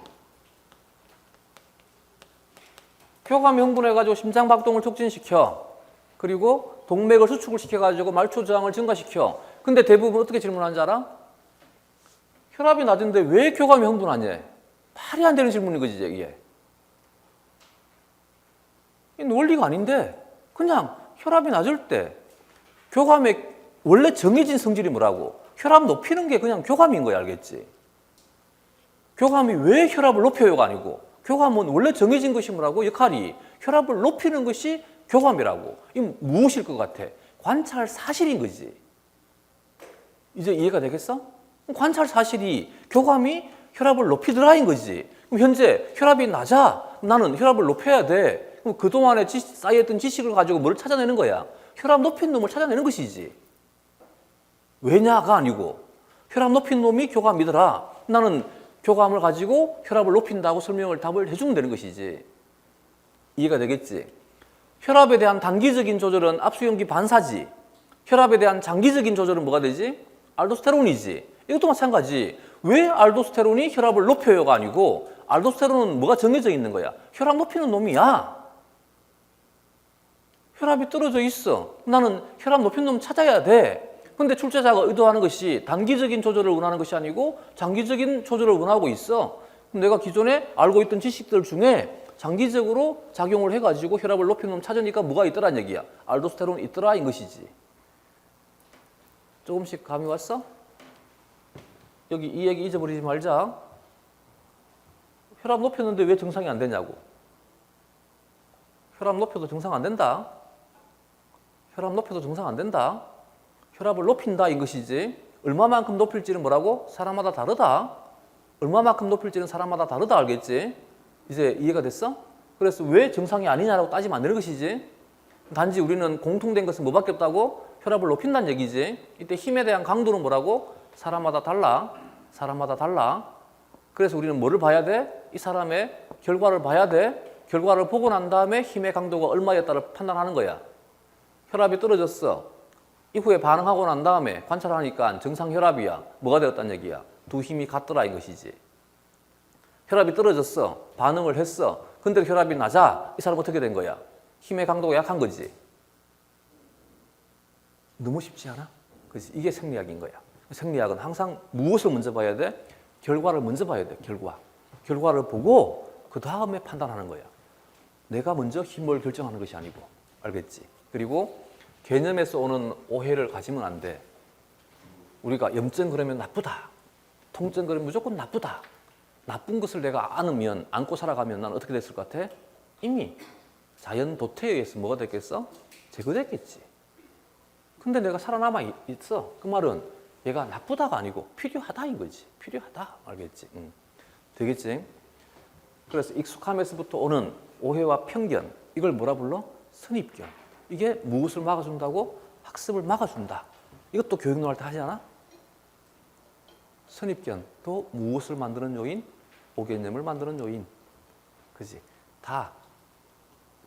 Speaker 1: 교감이 흥분해가지고 심장박동을 촉진시켜. 그리고 동맥을 수축을 시켜가지고 말초저항을 증가시켜. 근데 대부분 어떻게 질문하는지 알아? 혈압이 낮은데 왜 교감이 흥분하냐? 말이 안 되는 질문인 거지, 이게. 이 논리가 아닌데 그냥 혈압이 낮을 때 교감의 원래 정해진 성질이 뭐라고? 혈압 높이는 게 그냥 교감인 거야, 알겠지? 교감이 왜 혈압을 높여요가 아니고 교감은 원래 정해진 것이 뭐라고? 역할이 혈압을 높이는 것이 교감이라고. 이 무엇일 것 같아? 관찰 사실인 거지. 이제 이해가 되겠어? 관찰 사실이 교감이 혈압을 높이더라인 거지. 그럼 현재 혈압이 낮아. 나는 혈압을 높여야 돼. 그럼 그동안에 쌓여있던 지식을 가지고 뭘 찾아내는 거야? 혈압 높인 놈을 찾아내는 것이지. 왜냐가 아니고 혈압 높인 놈이 교감이더라. 나는 교감을 가지고 혈압을 높인다고 답을 해주면 되는 것이지. 이해가 되겠지? 혈압에 대한 단기적인 조절은 압수용기 반사지. 혈압에 대한 장기적인 조절은 뭐가 되지? 알도스테론이지. 이것도 마찬가지. 왜 알도스테론이 혈압을 높여요가 아니고 알도스테론은 뭐가 정해져 있는 거야? 혈압 높이는 놈이야. 혈압이 떨어져 있어. 나는 혈압 높이는 놈 찾아야 돼. 근데 출제자가 의도하는 것이 단기적인 조절을 원하는 것이 아니고 장기적인 조절을 원하고 있어. 그럼 내가 기존에 알고 있던 지식들 중에 장기적으로 작용을 해가지고 혈압을 높이는 놈 찾으니까 뭐가 있더란 얘기야. 알도스테론 있더라 인 것이지. 조금씩 감이 왔어? 여기 이 얘기 잊어버리지 말자. 혈압 높였는데 왜 정상이 안 되냐고. 혈압 높여도 정상 안 된다. 혈압 높여도 정상 안 된다. 혈압을 높인다 인 것이지. 얼마만큼 높일지는 뭐라고? 사람마다 다르다. 얼마만큼 높일지는 사람마다 다르다 알겠지? 이제 이해가 됐어? 그래서 왜 정상이 아니냐라고 따지면 안 되는 것이지. 단지 우리는 공통된 것은 뭐밖에 없다고? 혈압을 높인다는 얘기지. 이때 힘에 대한 강도는 뭐라고? 사람마다 달라. 사람마다 달라. 그래서 우리는 뭐를 봐야 돼? 이 사람의 결과를 봐야 돼. 결과를 보고 난 다음에 힘의 강도가 얼마였다를 판단하는 거야. 혈압이 떨어졌어. 이후에 반응하고 난 다음에 관찰하니까 정상 혈압이야. 뭐가 되었다는 얘기야? 두 힘이 같더라 이 것이지. 혈압이 떨어졌어. 반응을 했어. 근데 혈압이 낮아. 이 사람 어떻게 된 거야? 힘의 강도가 약한 거지. 너무 쉽지 않아? 그렇지? 이게 생리학인 거야. 생리학은 항상 무엇을 먼저 봐야 돼? 결과를 먼저 봐야 돼. 결과를 보고 그 다음에 판단하는 거야. 내가 먼저 힘을 결정하는 것이 아니고. 알겠지? 그리고 개념에서 오는 오해를 가지면 안 돼. 우리가 염증 그러면 나쁘다. 통증 그러면 무조건 나쁘다. 나쁜 것을 내가 안으면, 안고 살아가면 난 어떻게 됐을 것 같아? 이미 자연 도태에 의해서 뭐가 됐겠어? 제거됐겠지. 근데 내가 살아남아 있어. 그 말은 얘가 나쁘다가 아니고 필요하다인 거지. 필요하다. 알겠지? 되겠지? 그래서 익숙함에서부터 오는 오해와 편견. 이걸 뭐라 불러? 선입견. 이게 무엇을 막아준다고? 학습을 막아준다. 이것도 교육노 할 때 하지 않아? 선입견. 또 무엇을 만드는 요인? 오개념을 만드는 요인. 그지? 다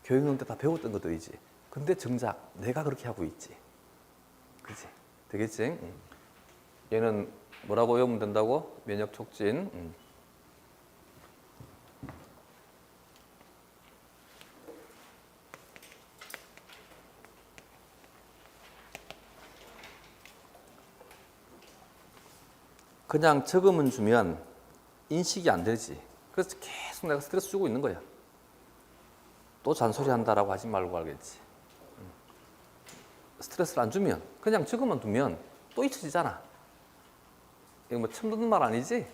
Speaker 1: 교육노 때 다 배웠던 것들이지. 근데 정작 내가 그렇게 하고 있지. 그지? 되겠지? 얘는 뭐라고 외우면 된다고? 면역 촉진. 그냥 적으면 주면 인식이 안 되지. 그래서 계속 내가 스트레스 주고 있는 거야. 또 잔소리 한다라고 하지 말고 알겠지. 스트레스를 안 주면 그냥 적어만 두면 또 잊혀지잖아. 이거 뭐 처음 듣는 말 아니지?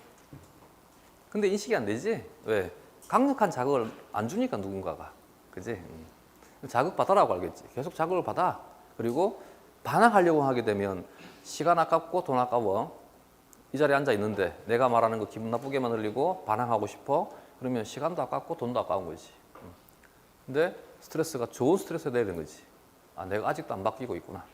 Speaker 1: 근데 인식이 안 되지? 왜? 강력한 자극을 안 주니까 누군가가. 그지? 자극 받아라고 알겠지? 계속 자극을 받아. 그리고 반항하려고 하게 되면 시간 아깝고 돈 아까워. 이 자리에 앉아 있는데 내가 말하는 거 기분 나쁘게만 흘리고 반항하고 싶어. 그러면 시간도 아깝고 돈도 아까운 거지. 근데 스트레스가 좋은 스트레스가 되는 거지. 아, 내가 아직도 안 바뀌고 있구나.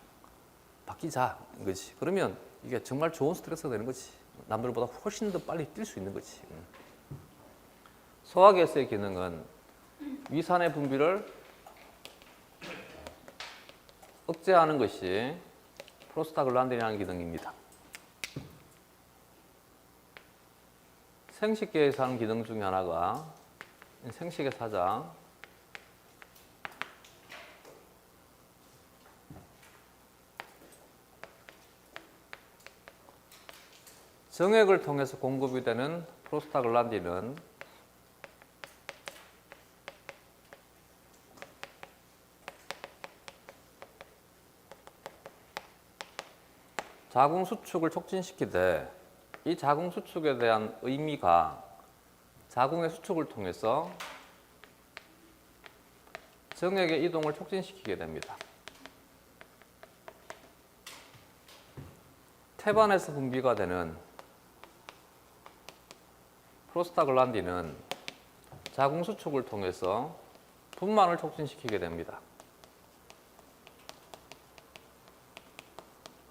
Speaker 1: 바뀌자. 이거지. 그러면 이게 정말 좋은 스트레스가 되는 거지. 남들보다 훨씬 더 빨리 뛸 수 있는 거지. 소화기에서의 기능은 위산의 분비를 억제하는 것이 프로스타글란딘이라는 기능입니다. 생식계에서 하는 기능 중에 하나가 생식의 사장, 정액을 통해서 공급이 되는 프로스타글란딘은 자궁 수축을 촉진시키되 이 자궁 수축에 대한 의미가 자궁의 수축을 통해서 정액의 이동을 촉진시키게 됩니다. 태반에서 분비가 되는 프로스타글란딘은 자궁 수축을 통해서 분만을 촉진시키게 됩니다.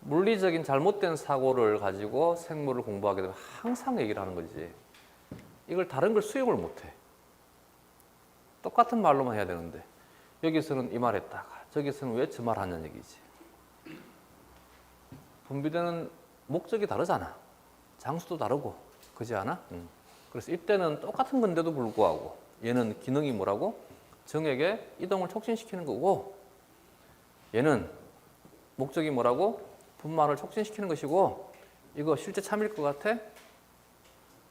Speaker 1: 물리적인 잘못된 사고를 가지고 생물을 공부하게 되면 항상 얘기를 하는 거지. 이걸 다른 걸 수용을 못해. 똑같은 말로만 해야 되는데 여기서는 이 말 했다가 저기서는 왜 저 말 하냐는 얘기지. 분비되는 목적이 다르잖아. 장수도 다르고. 그렇지 않아? 그래서 이때는 똑같은 건데도 불구하고 얘는 기능이 뭐라고? 정액의 이동을 촉진시키는 거고 얘는 목적이 뭐라고? 분만을 촉진시키는 것이고 이거 실제 참일 것 같아?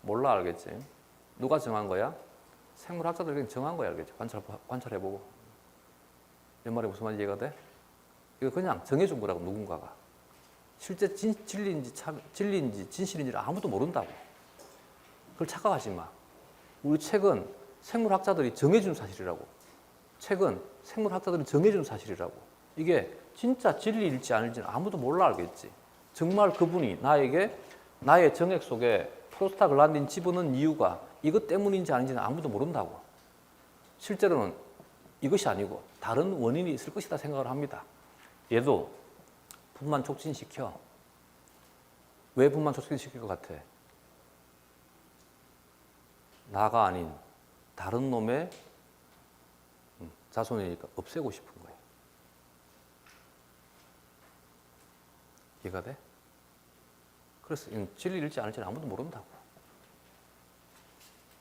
Speaker 1: 몰라 알겠지? 누가 정한 거야? 생물학자들이 그냥 정한 거야, 알겠지? 관찰해보고. 내 말이 무슨 말인지 이해가 돼? 이거 그냥 정해준 거라고, 누군가가. 실제 진리인지 진실인지 아무도 모른다고. 그걸 착각하지 마. 우리 책은 생물학자들이 정해준 사실이라고. 책은 생물학자들이 정해준 사실이라고. 이게 진짜 진리일지 아닐지는 아무도 몰라, 알겠지? 정말 그분이 나에게 나의 정액 속에 프로스타글란딘 집어넣은 이유가 이것 때문인지 아닌지는 아무도 모른다고. 실제로는 이것이 아니고 다른 원인이 있을 것이다 생각을 합니다. 얘도 분만 촉진시켜. 왜 분만 촉진시킬 것 같아? 나가 아닌 다른 놈의 자손이니까 없애고 싶은 거예요. 이해가 돼? 그래서 진리일지 아닐지는 아무도 모른다고.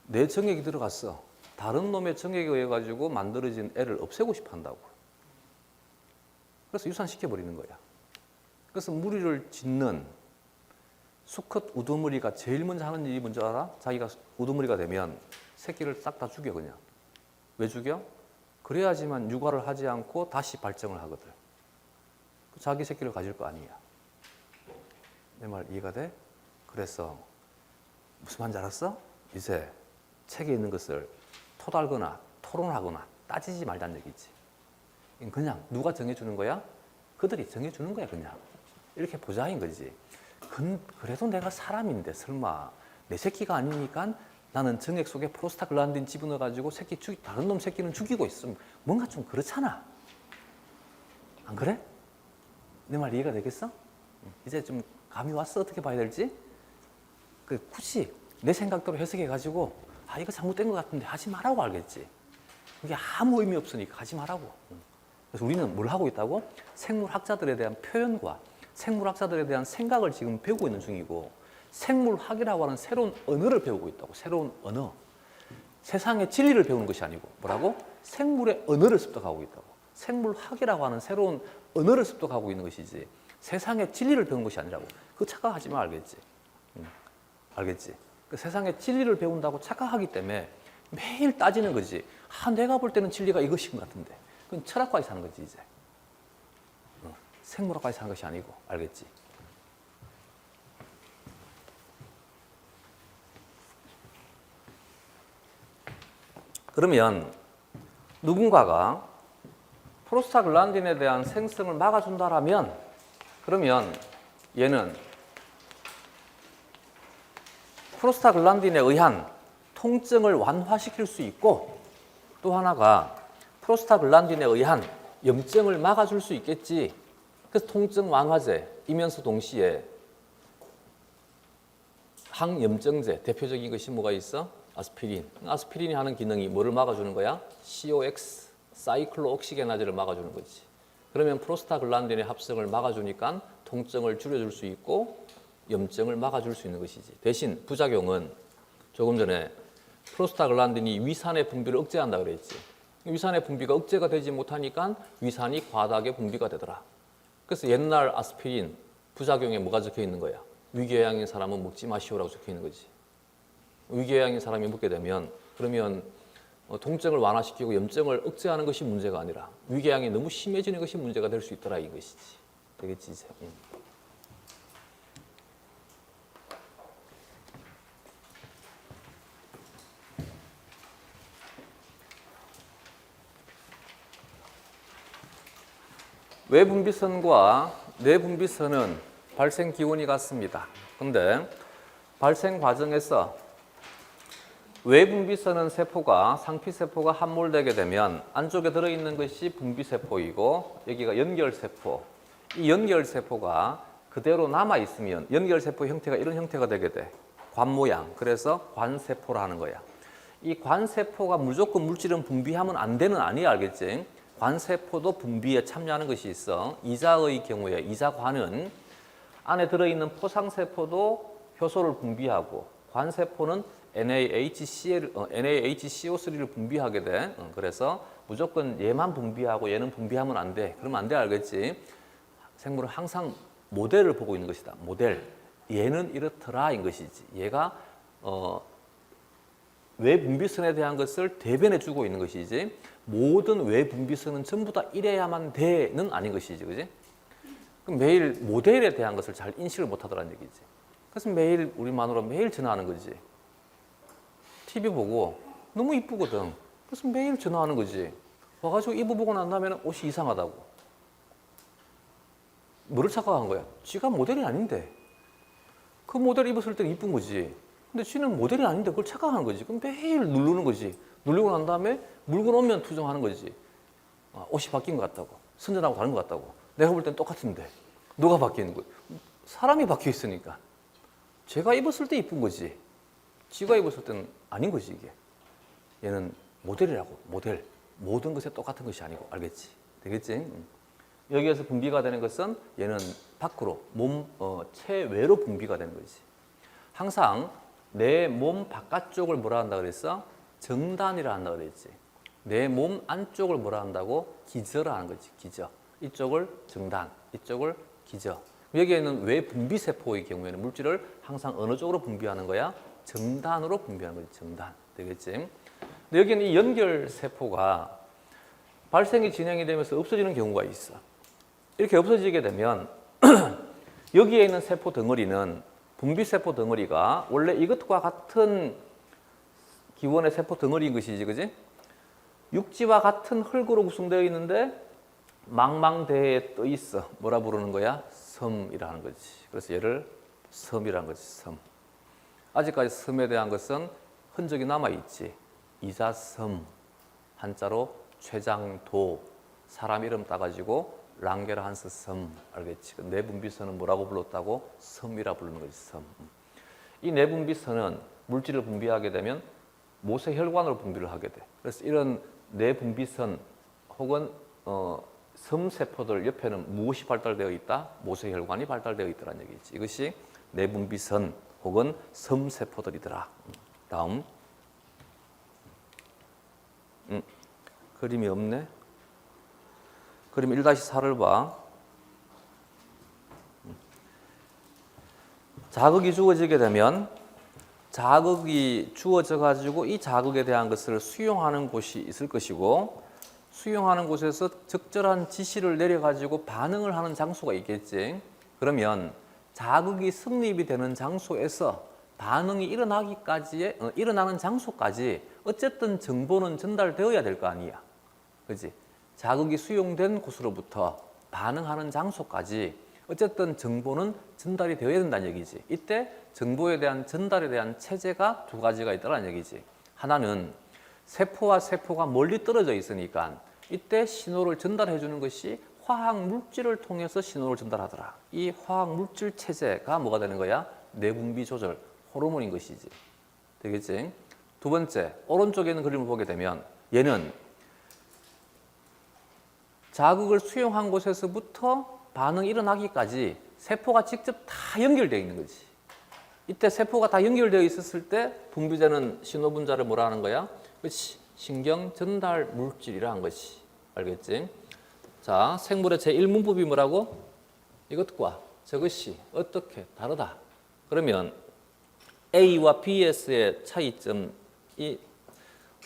Speaker 1: 내 정액이 들어갔어. 다른 놈의 정액에 의해 가지고 만들어진 애를 없애고 싶어 한다고. 그래서 유산시켜버리는 거야. 그래서 무리를 짓는 수컷 우두머리가 제일 먼저 하는 일이 뭔지 알아? 자기가 우두머리가 되면 새끼를 싹 다 죽여, 그냥. 왜 죽여? 그래야지만 육아를 하지 않고 다시 발정을 하거든. 자기 새끼를 가질 거 아니야. 내 말 이해가 돼? 그래서 무슨 말인지 알았어? 이제 책에 있는 것을 토달거나 토론하거나 따지지 말자는 얘기지. 그냥 누가 정해주는 거야? 그들이 정해주는 거야, 그냥. 이렇게 보자인 거지. 그래도 내가 사람인데 설마 내 새끼가 아니니까 나는 정액 속에 프로스타글란딘 집어넣어가지고 다른 놈 새끼는 죽이고 있으면 뭔가 좀 그렇잖아. 안 그래? 내 말 이해가 되겠어? 이제 좀 감이 왔어? 어떻게 봐야 될지? 굳이 내 생각대로 해석해가지고 이거 잘못된 것 같은데 하지 말라고, 알겠지? 그게 아무 의미 없으니까 하지 말라고. 그래서 우리는 뭘 하고 있다고? 생물학자들에 대한 표현과 생물학자들에 대한 생각을 지금 배우고 있는 중이고, 생물학이라고 하는 새로운 언어를 배우고 있다고. 새로운 언어. 세상의 진리를 배우는 것이 아니고 뭐라고? 생물의 언어를 습득하고 있다고. 생물학이라고 하는 새로운 언어를 습득하고 있는 것이지 세상의 진리를 배우는 것이 아니라고. 그거 착각하지 마, 알겠지? 알겠지? 세상의 진리를 배운다고 착각하기 때문에 매일 따지는 거지. 내가 볼 때는 진리가 이것인 것 같은데. 그건 철학과에 사는 거지, 이제. 생물학과에 사는 것이 아니고, 알겠지? 그러면 누군가가 프로스타글란딘에 대한 생성을 막아준다라면, 그러면 얘는 프로스타글란딘에 의한 통증을 완화시킬 수 있고, 또 하나가 프로스타글란딘에 의한 염증을 막아줄 수 있겠지. 그래서 통증 완화제이면서 동시에 항염증제, 대표적인 것이 뭐가 있어? 아스피린. 아스피린이 하는 기능이 뭐를 막아주는 거야? COX, 사이클로옥시게나즈를 막아주는 거지. 그러면 프로스타글란딘의 합성을 막아주니까 통증을 줄여줄 수 있고 염증을 막아줄 수 있는 것이지. 대신 부작용은 조금 전에 프로스타글란딘이 위산의 분비를 억제한다 그랬지. 위산의 분비가 억제가 되지 못하니까 위산이 과다하게 분비가 되더라. 그래서 옛날 아스피린 부작용에 뭐가 적혀 있는 거야? 위궤양인 사람은 먹지 마시오라고 적혀 있는 거지. 위궤양인 사람이 먹게 되면 그러면 통증을 완화시키고 염증을 억제하는 것이 문제가 아니라 위궤양이 너무 심해지는 것이 문제가 될 수 있더라, 이것이지. 되겠지, 이제. 외분비선과 내분비선은 발생 기원이 같습니다. 근데 발생 과정에서 외분비선은 세포가 상피세포가 함몰되게 되면 안쪽에 들어있는 것이 분비세포이고 여기가 연결세포. 이 연결세포가 그대로 남아있으면 연결세포 형태가 이런 형태가 되게 돼. 관 모양. 그래서 관세포라 하는 거야. 이 관세포가 무조건 물질은 분비하면 안 되는 아니야, 알겠지? 관세포도 분비에 참여하는 것이 있어. 이자의 경우에 이자관은 안에 들어있는 포상세포도 효소를 분비하고 관세포는 NaHCO3를 분비하게 돼. 그래서 무조건 얘만 분비하고 얘는 분비하면 안 돼. 그러면 안 돼, 알겠지? 생물은 항상 모델을 보고 있는 것이다. 모델. 얘는 이렇더라인 것이지. 얘가 외분비선에 대한 것을 대변해 주고 있는 것이지 모든 외분비선은 전부 다 이래야만 돼는 아닌 것이지, 그지? 그럼 매일 모델에 대한 것을 잘 인식을 못하더라는 얘기지. 그래서 매일 우리 마누라 매일 전화하는 거지. TV 보고 너무 이쁘거든. 그래서 매일 전화하는 거지. 와가지고 입어보고 난 다음에 옷이 이상하다고. 뭐를 착각한 거야? 지가 모델이 아닌데. 그 모델 입었을 때는 이쁜 거지. 근데 지는 모델이 아닌데 그걸 착각하는 거지. 그럼 매일 누르는 거지. 누르고 난 다음에 물건 오면 투정하는 거지. 옷이 바뀐 것 같다고. 선전하고 다른 것 같다고. 내가 볼 땐 똑같은데. 누가 바뀌는 거야? 사람이 바뀌어 있으니까. 제가 입었을 때 이쁜 거지. 지가 입었을 때는 아닌 거지, 이게. 얘는 모델이라고, 모델. 모든 것에 똑같은 것이 아니고, 알겠지? 되겠지? 여기에서 분비가 되는 것은 얘는 밖으로, 체외로 분비가 되는 거지. 항상 내 몸 바깥쪽을 뭐라 한다 그랬어? 정단이라 한다 그랬지. 내 몸 안쪽을 뭐라 한다고? 기저라 하는 거지, 기저. 이쪽을 정단, 이쪽을 기저. 여기에는 외분비세포의 경우에는 물질을 항상 어느 쪽으로 분비하는 거야? 정단으로 분비하는 거지, 정단. 되겠지? 근데 여기는 이 연결세포가 발생이 진행이 되면서 없어지는 경우가 있어. 이렇게 없어지게 되면 여기에 있는 세포 덩어리는 분비세포 덩어리가 원래 이것과 같은 기원의 세포 덩어리인 것이지, 그지? 육지와 같은 흙으로 구성되어 있는데 망망대해에 떠 있어. 뭐라 부르는 거야? 섬이라는 거지. 그래서 얘를 섬이라는 거지, 섬. 아직까지 섬에 대한 것은 흔적이 남아있지. 이자섬, 한자로 최장도, 사람 이름 따가지고 랑게르한스 섬, 알겠지? 내분비선은 뭐라고 불렀다고? 섬이라 부르는 거지, 섬. 이 내분비선은 물질을 분비하게 되면 모세혈관으로 분비를 하게 돼. 그래서 이런 내분비선 혹은 섬세포들 옆에는 무엇이 발달되어 있다? 모세혈관이 발달되어 있다는 얘기지. 이것이 내분비선 혹은 섬세포들이더라. 다음. 그림이 없네. 그림 1-4를 봐. 자극이 주어지게 되면 자극이 주어져 가지고 이 자극에 대한 것을 수용하는 곳이 있을 것이고 수용하는 곳에서 적절한 지시를 내려 가지고 반응을 하는 장소가 있겠지. 그러면 자극이 성립이 되는 장소에서 반응이 일어나는 장소까지 어쨌든 정보는 전달되어야 될 거 아니야. 그렇지? 자극이 수용된 곳으로부터 반응하는 장소까지 어쨌든 정보는 전달이 되어야 된다는 얘기지. 이때 정보에 대한 전달에 대한 체제가 두 가지가 있다는 얘기지. 하나는 세포와 세포가 멀리 떨어져 있으니까 이때 신호를 전달해 주는 것이 화학 물질을 통해서 신호를 전달하더라. 이 화학 물질 체제가 뭐가 되는 거야? 내분비 조절, 호르몬인 것이지. 되겠지? 두 번째, 오른쪽에 있는 그림을 보게 되면 얘는 자극을 수용한 곳에서부터 반응이 일어나기까지 세포가 직접 다 연결되어 있는 거지. 이때 세포가 다 연결되어 있었을 때 분비되는 신호 분자를 뭐라 하는 거야? 그렇지. 신경 전달 물질이라 한 것이. 알겠지? 자, 생물의 제1문법이 뭐라고? 이것과 저것이 어떻게 다르다. 그러면 A와 B에서의 차이점이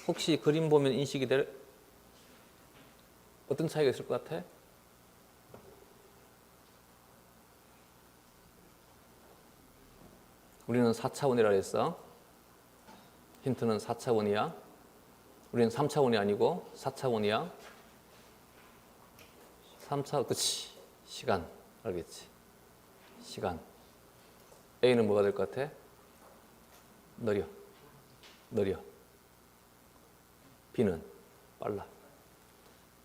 Speaker 1: 혹시 그림 보면 인식이 될 어떤 차이가 있을 것 같아? 우리는 4차원이라 했어. 힌트는 4차원이야. 우리는 3차원이 아니고 4차원이야. 3차, 그치. 시간. 알겠지? 시간. A는 뭐가 될 것 같아? 느려. B는 빨라.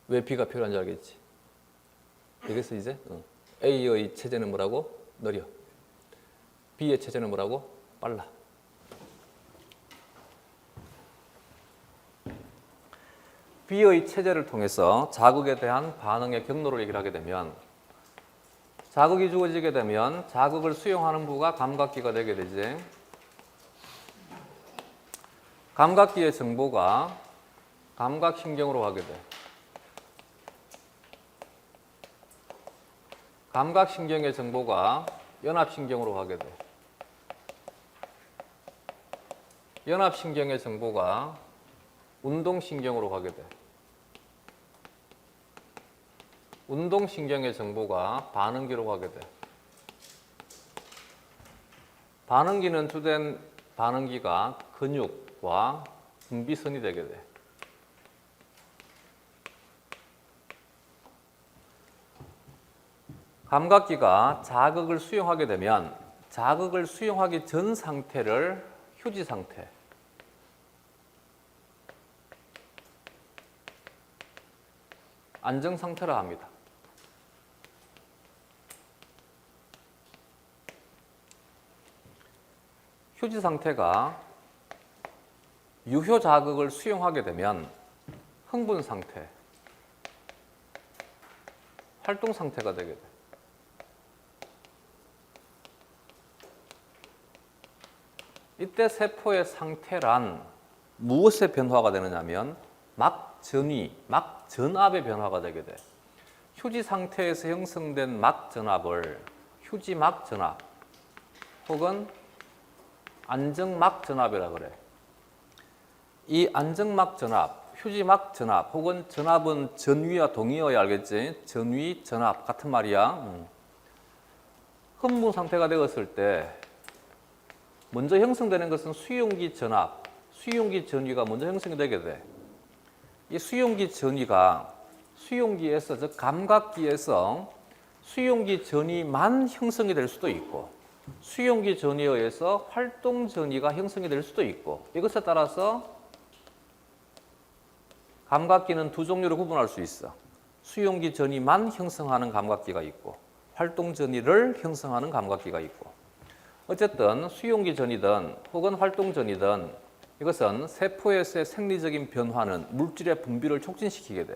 Speaker 1: 왜 B가 필요한지 알겠지? 되겠어, 이제? A의 체제는 뭐라고? 느려. B의 체제는 뭐라고? 빨라. B의 체제를 통해서 자극에 대한 반응의 경로를 얘기를 하게 되면 자극이 주어지게 되면 자극을 수용하는 부가 감각기가 되게 되지. 감각기의 정보가 감각신경으로 가게 돼. 감각신경의 정보가 연합신경으로 가게 돼. 연합신경의 정보가 운동신경으로 가게 돼. 운동신경의 정보가 반응기로 가게 돼. 반응기는 주된 반응기가 근육과 분비선이 되게 돼. 감각기가 자극을 수용하게 되면 자극을 수용하기 전 상태를 휴지 상태, 안정 상태라 합니다. 휴지 상태가 유효 자극을 수용하게 되면 흥분 상태, 활동 상태가 되게 돼. 이때 세포의 상태란 무엇의 변화가 되느냐면 막전위, 막전압의 변화가 되게 돼. 휴지 상태에서 형성된 막전압을 휴지막전압 혹은 안정막전압이라 그래. 이 안정막전압, 휴지막전압 혹은 전압은 전위와 동의어야 알겠지? 전위, 전압 같은 말이야. 흥분 상태가 되었을 때 먼저 형성되는 것은 수용기 전압, 수용기 전위가 먼저 형성이 되게 돼. 이 수용기 전위가 수용기에서, 즉 감각기에서 수용기 전위만 형성이 될 수도 있고 수용기 전위에 의해서 활동 전위가 형성이 될 수도 있고 이것에 따라서 감각기는 두 종류로 구분할 수 있어. 수용기 전위만 형성하는 감각기가 있고 활동 전위를 형성하는 감각기가 있고 어쨌든 수용기 전이든 혹은 활동 전이든 이것은 세포에서의 생리적인 변화는 물질의 분비를 촉진시키게 돼.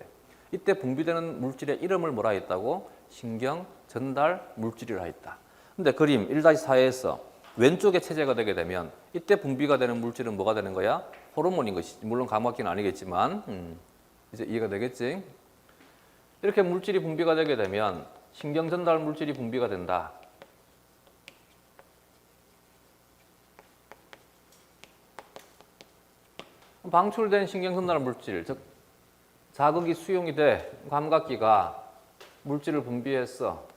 Speaker 1: 이때 분비되는 물질의 이름을 뭐라 했다고? 신경 전달 물질이라 했다. 근데 그림 1-4에서 왼쪽에 체제가 되게 되면 이때 분비가 되는 물질은 뭐가 되는 거야? 호르몬인 것이지. 물론 감각기는 아니겠지만 이제 이해가 되겠지? 이렇게 물질이 분비가 되게 되면 신경 전달 물질이 분비가 된다. 방출된 신경 전달 물질, 즉 자극이 수용이 돼 감각기가 물질을 분비했어.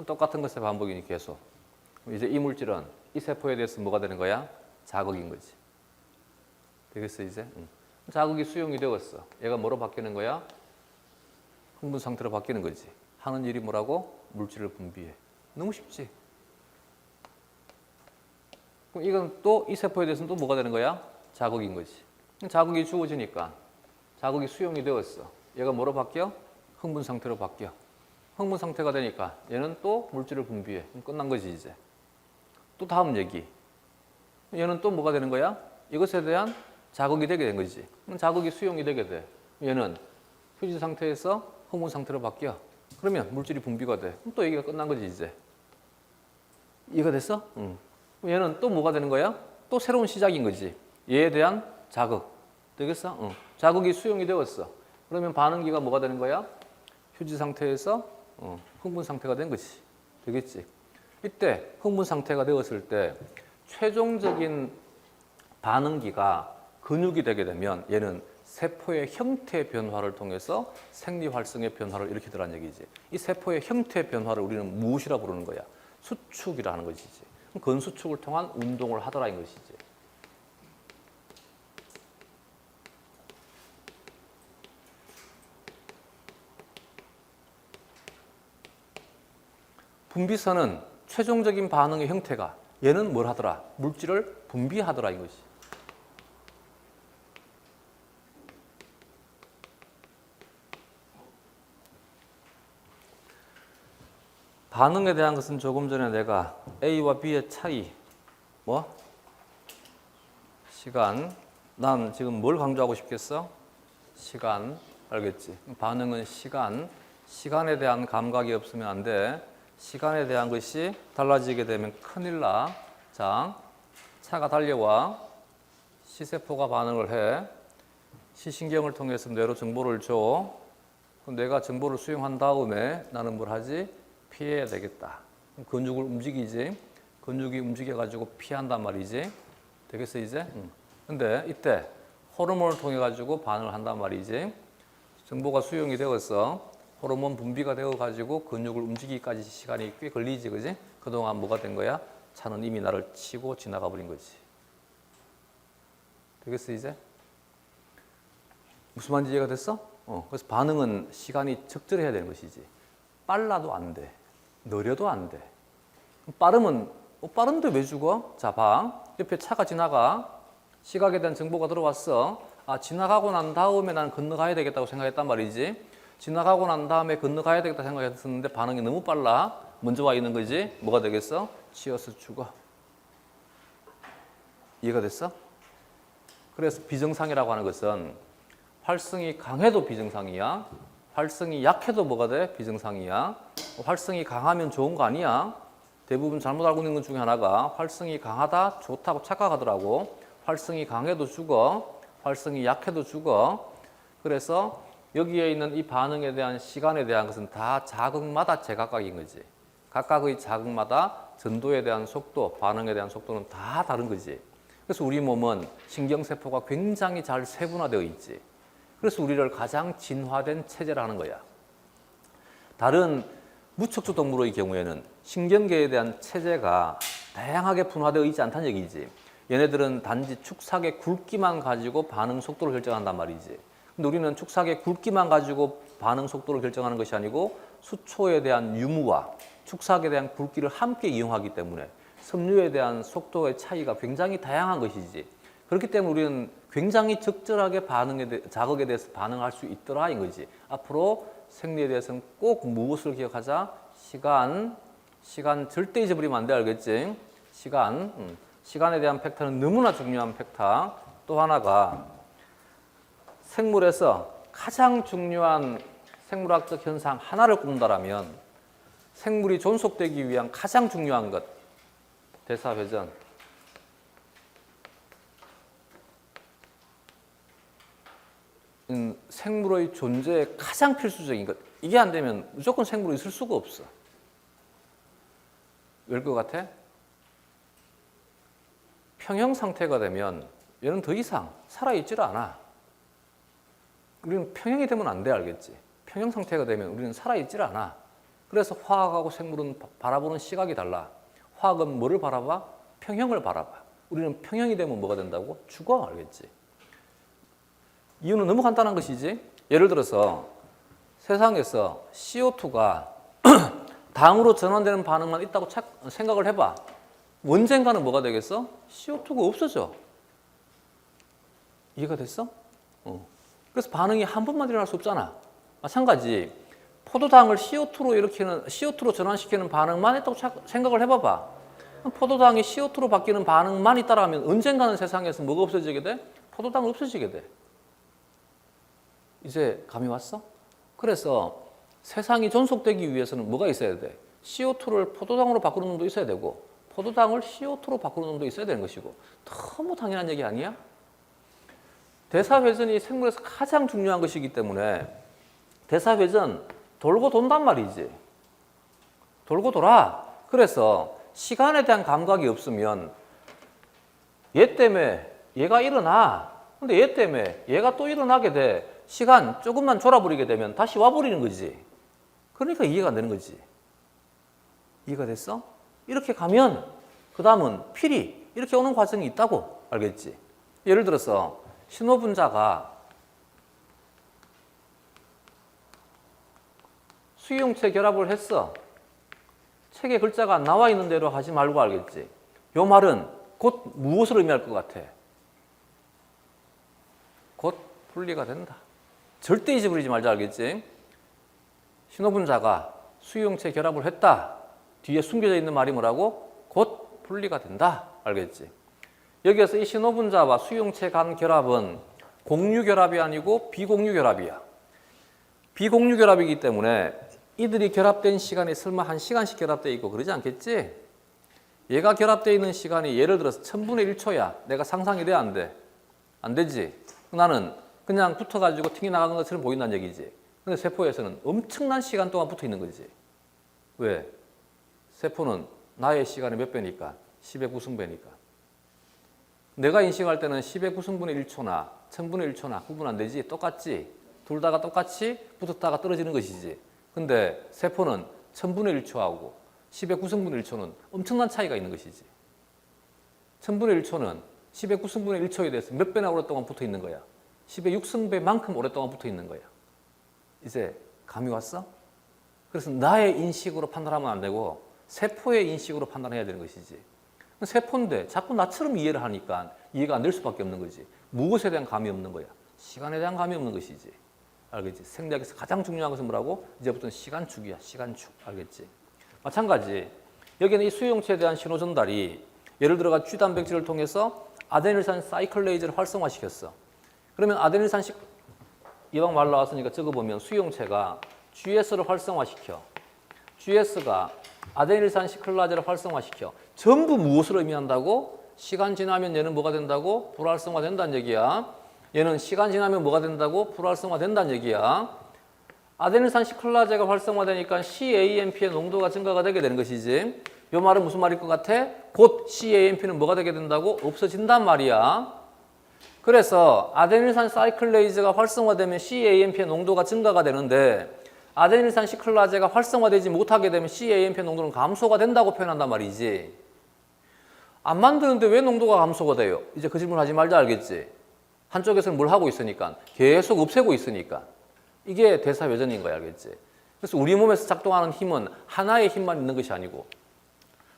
Speaker 1: 똑같은 것의 반복이니 계속. 이제 이 물질은 이 세포에 대해서 뭐가 되는 거야? 자극인 거지. 되겠어 이제? 자극이 수용이 되었어. 얘가 뭐로 바뀌는 거야? 흥분 상태로 바뀌는 거지. 하는 일이 뭐라고? 물질을 분비해. 너무 쉽지? 그럼 이건 또 이 세포에 대해서는 또 뭐가 되는 거야? 자극인 거지. 자극이 주어지니까 자극이 수용이 되었어. 얘가 뭐로 바뀌어? 흥분 상태로 바뀌어. 흥분 상태가 되니까 얘는 또 물질을 분비해. 끝난 거지 이제. 또 다음 얘기. 얘는 또 뭐가 되는 거야? 이것에 대한 자극이 되게 된 거지. 자극이 수용이 되게 돼. 얘는 휴지 상태에서 흥분 상태로 바뀌어. 그러면 물질이 분비가 돼. 또 얘기가 끝난 거지 이제. 이해가 됐어? 응. 얘는 또 뭐가 되는 거야? 또 새로운 시작인 거지. 얘에 대한 자극. 되겠어? 자극이 수용이 되었어. 그러면 반응기가 뭐가 되는 거야? 휴지 상태에서 흥분 상태가 된 거지. 되겠지? 이때 흥분 상태가 되었을 때 최종적인 반응기가 근육이 되게 되면 얘는 세포의 형태 변화를 통해서 생리 활성의 변화를 일으키더란 얘기지. 이 세포의 형태 변화를 우리는 무엇이라 부르는 거야? 수축이라는 것이지. 근수축을 통한 운동을 하더라 이 것이지. 분비선은 최종적인 반응의 형태가 얘는 뭘 하더라? 물질을 분비하더라 이것이. 반응에 대한 것은 조금 전에 내가 A와 B의 차이, 뭐? 시간. 난 지금 뭘 강조하고 싶겠어? 시간. 알겠지? 반응은 시간. 시간에 대한 감각이 없으면 안 돼. 시간에 대한 것이 달라지게 되면 큰일 나. 자, 차가 달려와. 시세포가 반응을 해. 시신경을 통해서 뇌로 정보를 줘. 그럼 뇌가 정보를 수용한 다음에 나는 뭘 하지? 피해야 되겠다. 근육을 움직이지. 근육이 움직여가지고 피한단 말이지. 되겠어 이제? 근데 이때 호르몬을 통해 가지고 반응을 한단 말이지. 정보가 수용이 되어서 호르몬 분비가 되어 가지고 근육을 움직이기까지 시간이 꽤 걸리지, 그지? 그동안 뭐가 된 거야? 차는 이미 나를 치고 지나가 버린 거지. 되겠어 이제? 무슨 말인지 이해가 됐어? 그래서 반응은 시간이 적절해야 되는 것이지. 빨라도 안 돼. 느려도 안 돼. 빠르면 빠른데 왜 죽어? 자, 봐. 옆에 차가 지나가. 시각에 대한 정보가 들어왔어. 아, 지나가고 난 다음에 나는 건너가야 되겠다고 생각했단 말이지. 지나가고 난 다음에 건너가야 되겠다 생각했었는데 반응이 너무 빨라. 먼저 와 있는 거지. 뭐가 되겠어? 치여서 죽어. 이해가 됐어? 그래서 비정상이라고 하는 것은 활성이 강해도 비정상이야. 활성이 약해도 뭐가 돼? 비정상이야. 활성이 강하면 좋은 거 아니야. 대부분 잘못 알고 있는 것 중에 하나가 활성이 강하다, 좋다고 착각하더라고. 활성이 강해도 죽어. 활성이 약해도 죽어. 그래서 여기에 있는 이 반응에 대한 시간에 대한 것은 다 자극마다 제각각인 거지. 각각의 자극마다 전도에 대한 속도, 반응에 대한 속도는 다 다른 거지. 그래서 우리 몸은 신경세포가 굉장히 잘 세분화되어 있지. 그래서 우리를 가장 진화된 체제를 하는 거야. 다른 무척추 동물의 경우에는 신경계에 대한 체제가 다양하게 분화되어 있지 않다는 얘기지. 얘네들은 단지 축삭의 굵기만 가지고 반응 속도를 결정한단 말이지. 근데 우리는 축삭의 굵기만 가지고 반응 속도를 결정하는 것이 아니고 수초에 대한 유무와 축삭에 대한 굵기를 함께 이용하기 때문에 섬유에 대한 속도의 차이가 굉장히 다양한 것이지. 그렇기 때문에 우리는 굉장히 적절하게 자극에 대해서 반응할 수 있더라 이거지. 앞으로 생리에 대해서는 꼭 무엇을 기억하자? 시간 절대 잊어버리면 안 돼, 알겠지? 시간에 대한 팩터는 너무나 중요한 팩터. 또 하나가 생물에서 가장 중요한 생물학적 현상 하나를 꼽는다면 생물이 존속되기 위한 가장 중요한 것, 대사회전. 생물의 존재에 가장 필수적인 것. 이게 안 되면 무조건 생물이 있을 수가 없어. 왜 것 같아? 평형 상태가 되면 얘는 더 이상 살아있질 않아. 우리는 평형이 되면 안 돼, 알겠지? 평형 상태가 되면 우리는 살아있질 않아. 그래서 화학하고 생물은 바라보는 시각이 달라. 화학은 뭐를 바라봐? 평형을 바라봐. 우리는 평형이 되면 뭐가 된다고? 죽어, 알겠지? 이유는 너무 간단한 것이지. 예를 들어서 세상에서 CO2가 당으로 전환되는 반응만 있다고 생각을 해봐. 언젠가는 뭐가 되겠어? CO2가 없어져. 이해가 됐어? 그래서 반응이 한 번만 일어날 수 없잖아. 마찬가지 포도당을 CO2로 전환시키는 반응만 있다고 생각을 해봐봐. 포도당이 CO2로 바뀌는 반응만 있다라면 언젠가는 세상에서 뭐가 없어지게 돼? 포도당은 없어지게 돼. 이제 감이 왔어? 그래서 세상이 존속되기 위해서는 뭐가 있어야 돼? CO2를 포도당으로 바꾸는 놈도 있어야 되고 포도당을 CO2로 바꾸는 놈도 있어야 되는 것이고. 너무 당연한 얘기 아니야? 대사회전이 생물에서 가장 중요한 것이기 때문에 대사회전 돌고 돈단 말이지. 돌고 돌아. 그래서 시간에 대한 감각이 없으면 얘 때문에 얘가 일어나. 근데 얘 때문에 얘가 또 일어나게 돼. 시간 조금만 졸아버리게 되면 다시 와버리는 거지. 그러니까 이해가 안 되는 거지. 이해가 됐어? 이렇게 가면 그 다음은 필히 이렇게 오는 과정이 있다고 알겠지? 예를 들어서 신호분자가 수용체 결합을 했어. 책에 글자가 안 나와 있는 대로 하지 말고 알겠지? 이 말은 곧 무엇을 의미할 것 같아? 곧 분리가 된다. 절대 잊어버리지 말자, 알겠지? 신호분자가 수용체 결합을 했다. 뒤에 숨겨져 있는 말이 뭐라고? 곧 분리가 된다. 알겠지? 여기에서 이 신호분자와 수용체 간 결합은 공유결합이 아니고 비공유결합이야. 비공유결합이기 때문에 이들이 결합된 시간이 설마 1시간씩 결합되어 있고 그러지 않겠지? 얘가 결합되어 있는 시간이 예를 들어서 1000분의 1초야. 내가 상상이 돼? 안 돼? 안 되지? 나는 그냥 붙어가지고 튕겨 나가는 것처럼 보인다는 얘기지. 근데 세포에서는 엄청난 시간 동안 붙어 있는 거지. 왜? 세포는 나의 시간의 몇 배니까? 10의 9승배니까. 내가 인식할 때는 10의 9승분의 1초나 1000분의 1초나 구분 안 되지? 똑같지? 둘 다가 똑같이 붙었다가 떨어지는 것이지. 근데 세포는 1000분의 1초하고 10의 9승분의 1초는 엄청난 차이가 있는 것이지. 1000분의 1초는 10의 9승분의 1초에 대해서 몇 배나 오랫동안 붙어 있는 거야. 10의 6승배만큼 오랫동안 붙어 있는 거야. 이제 감이 왔어? 그래서 나의 인식으로 판단하면 안 되고 세포의 인식으로 판단해야 되는 것이지. 세포인데 자꾸 나처럼 이해를 하니까 이해가 안 될 수밖에 없는 거지. 무엇에 대한 감이 없는 거야? 시간에 대한 감이 없는 것이지. 알겠지? 생리학에서 가장 중요한 것은 뭐라고? 이제부터는 시간축이야. 시간축. 알겠지? 마찬가지. 여기는 이 수용체에 대한 신호 전달이 예를 들어가 G 단백질을 통해서 아데닐산 사이클레이즈를 활성화시켰어. 그러면 아데닐산 이왕 말 나왔으니까 적어보면 수용체가 GS를 활성화시켜. GS가 아데닐산 시클라제를 활성화시켜. 전부 무엇을 의미한다고? 시간 지나면 얘는 뭐가 된다고? 불활성화 된다는 얘기야. 얘는 시간 지나면 뭐가 된다고? 불활성화 된다는 얘기야. 아데닐산 시클라제가 활성화되니까 CAMP의 농도가 증가가 되게 되는 것이지. 이 말은 무슨 말일 것 같아? 곧 CAMP는 뭐가 되게 된다고? 없어진단 말이야. 그래서 아데닐산 사이클레이즈가 활성화되면 CAMP의 농도가 증가가 되는데 아데닐산 시클라제가 활성화되지 못하게 되면 CAMP의 농도는 감소가 된다고 표현한단 말이지. 안 만드는데 왜 농도가 감소가 돼요? 이제 그 질문 하지 말자 알겠지? 한쪽에서는 뭘 하고 있으니까 계속 없애고 있으니까 이게 대사회전인 거야 알겠지? 그래서 우리 몸에서 작동하는 힘은 하나의 힘만 있는 것이 아니고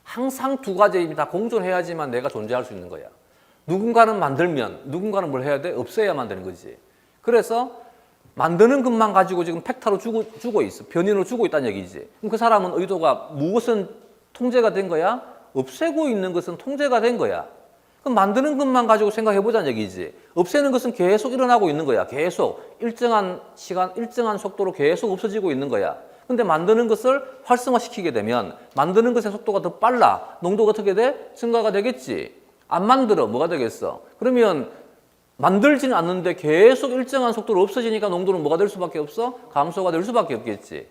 Speaker 1: 항상 두 가지의 힘이 다 공존해야지만 내가 존재할 수 있는 거야. 누군가는 만들면 누군가는 뭘 해야 돼? 없애야만 되는 거지. 그래서 만드는 것만 가지고 지금 팩타로 주고 있어. 변인으로 주고 있다는 얘기지. 그럼 그 사람은 의도가 무엇은 통제가 된 거야? 없애고 있는 것은 통제가 된 거야. 그럼 만드는 것만 가지고 생각해보자는 얘기지. 없애는 것은 계속 일어나고 있는 거야. 계속 일정한 시간, 일정한 속도로 계속 없어지고 있는 거야. 근데 만드는 것을 활성화시키게 되면 만드는 것의 속도가 더 빨라. 농도가 어떻게 돼? 증가가 되겠지. 안 만들어. 뭐가 되겠어? 그러면 만들지는 않는데 계속 일정한 속도로 없어지니까 농도는 뭐가 될 수밖에 없어? 감소가 될 수밖에 없겠지.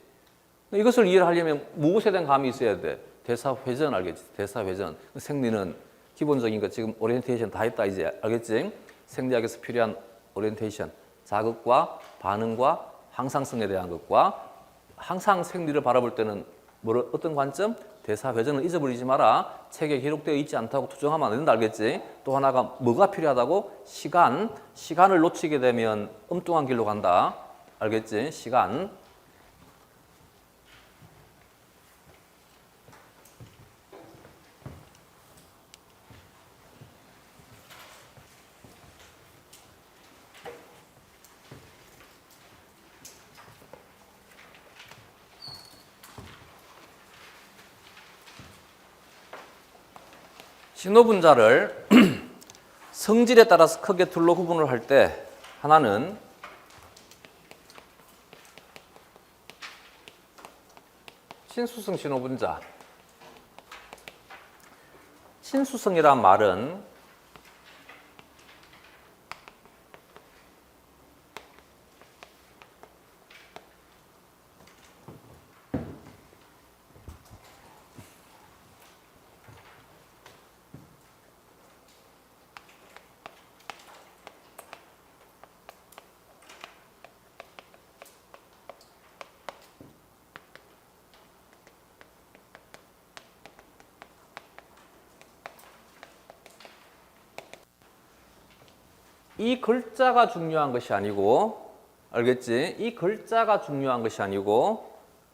Speaker 1: 이것을 이해를 하려면 무엇에 대한 감이 있어야 돼? 대사회전 알겠지? 대사회전. 생리는 기본적인 거 지금 오리엔테이션 다 했다 이제 알겠지? 생리학에서 필요한 오리엔테이션. 자극과 반응과 항상성에 대한 것과 항상 생리를 바라볼 때는 어떤 관점? 대사회전을 잊어버리지 마라. 책에 기록되어 있지 않다고 투정하면 안 된다 알겠지? 또 하나가 뭐가 필요하다고? 시간을 놓치게 되면 엉뚱한 길로 간다. 알겠지? 시간. 신호분자를 성질에 따라서 크게 둘로 구분을 할 때 하나는 친수성 신호분자. 친수성이란 말은 이 글자가 중요한 것이 아니고 알겠지? 이 글자가 중요한 것이 아니고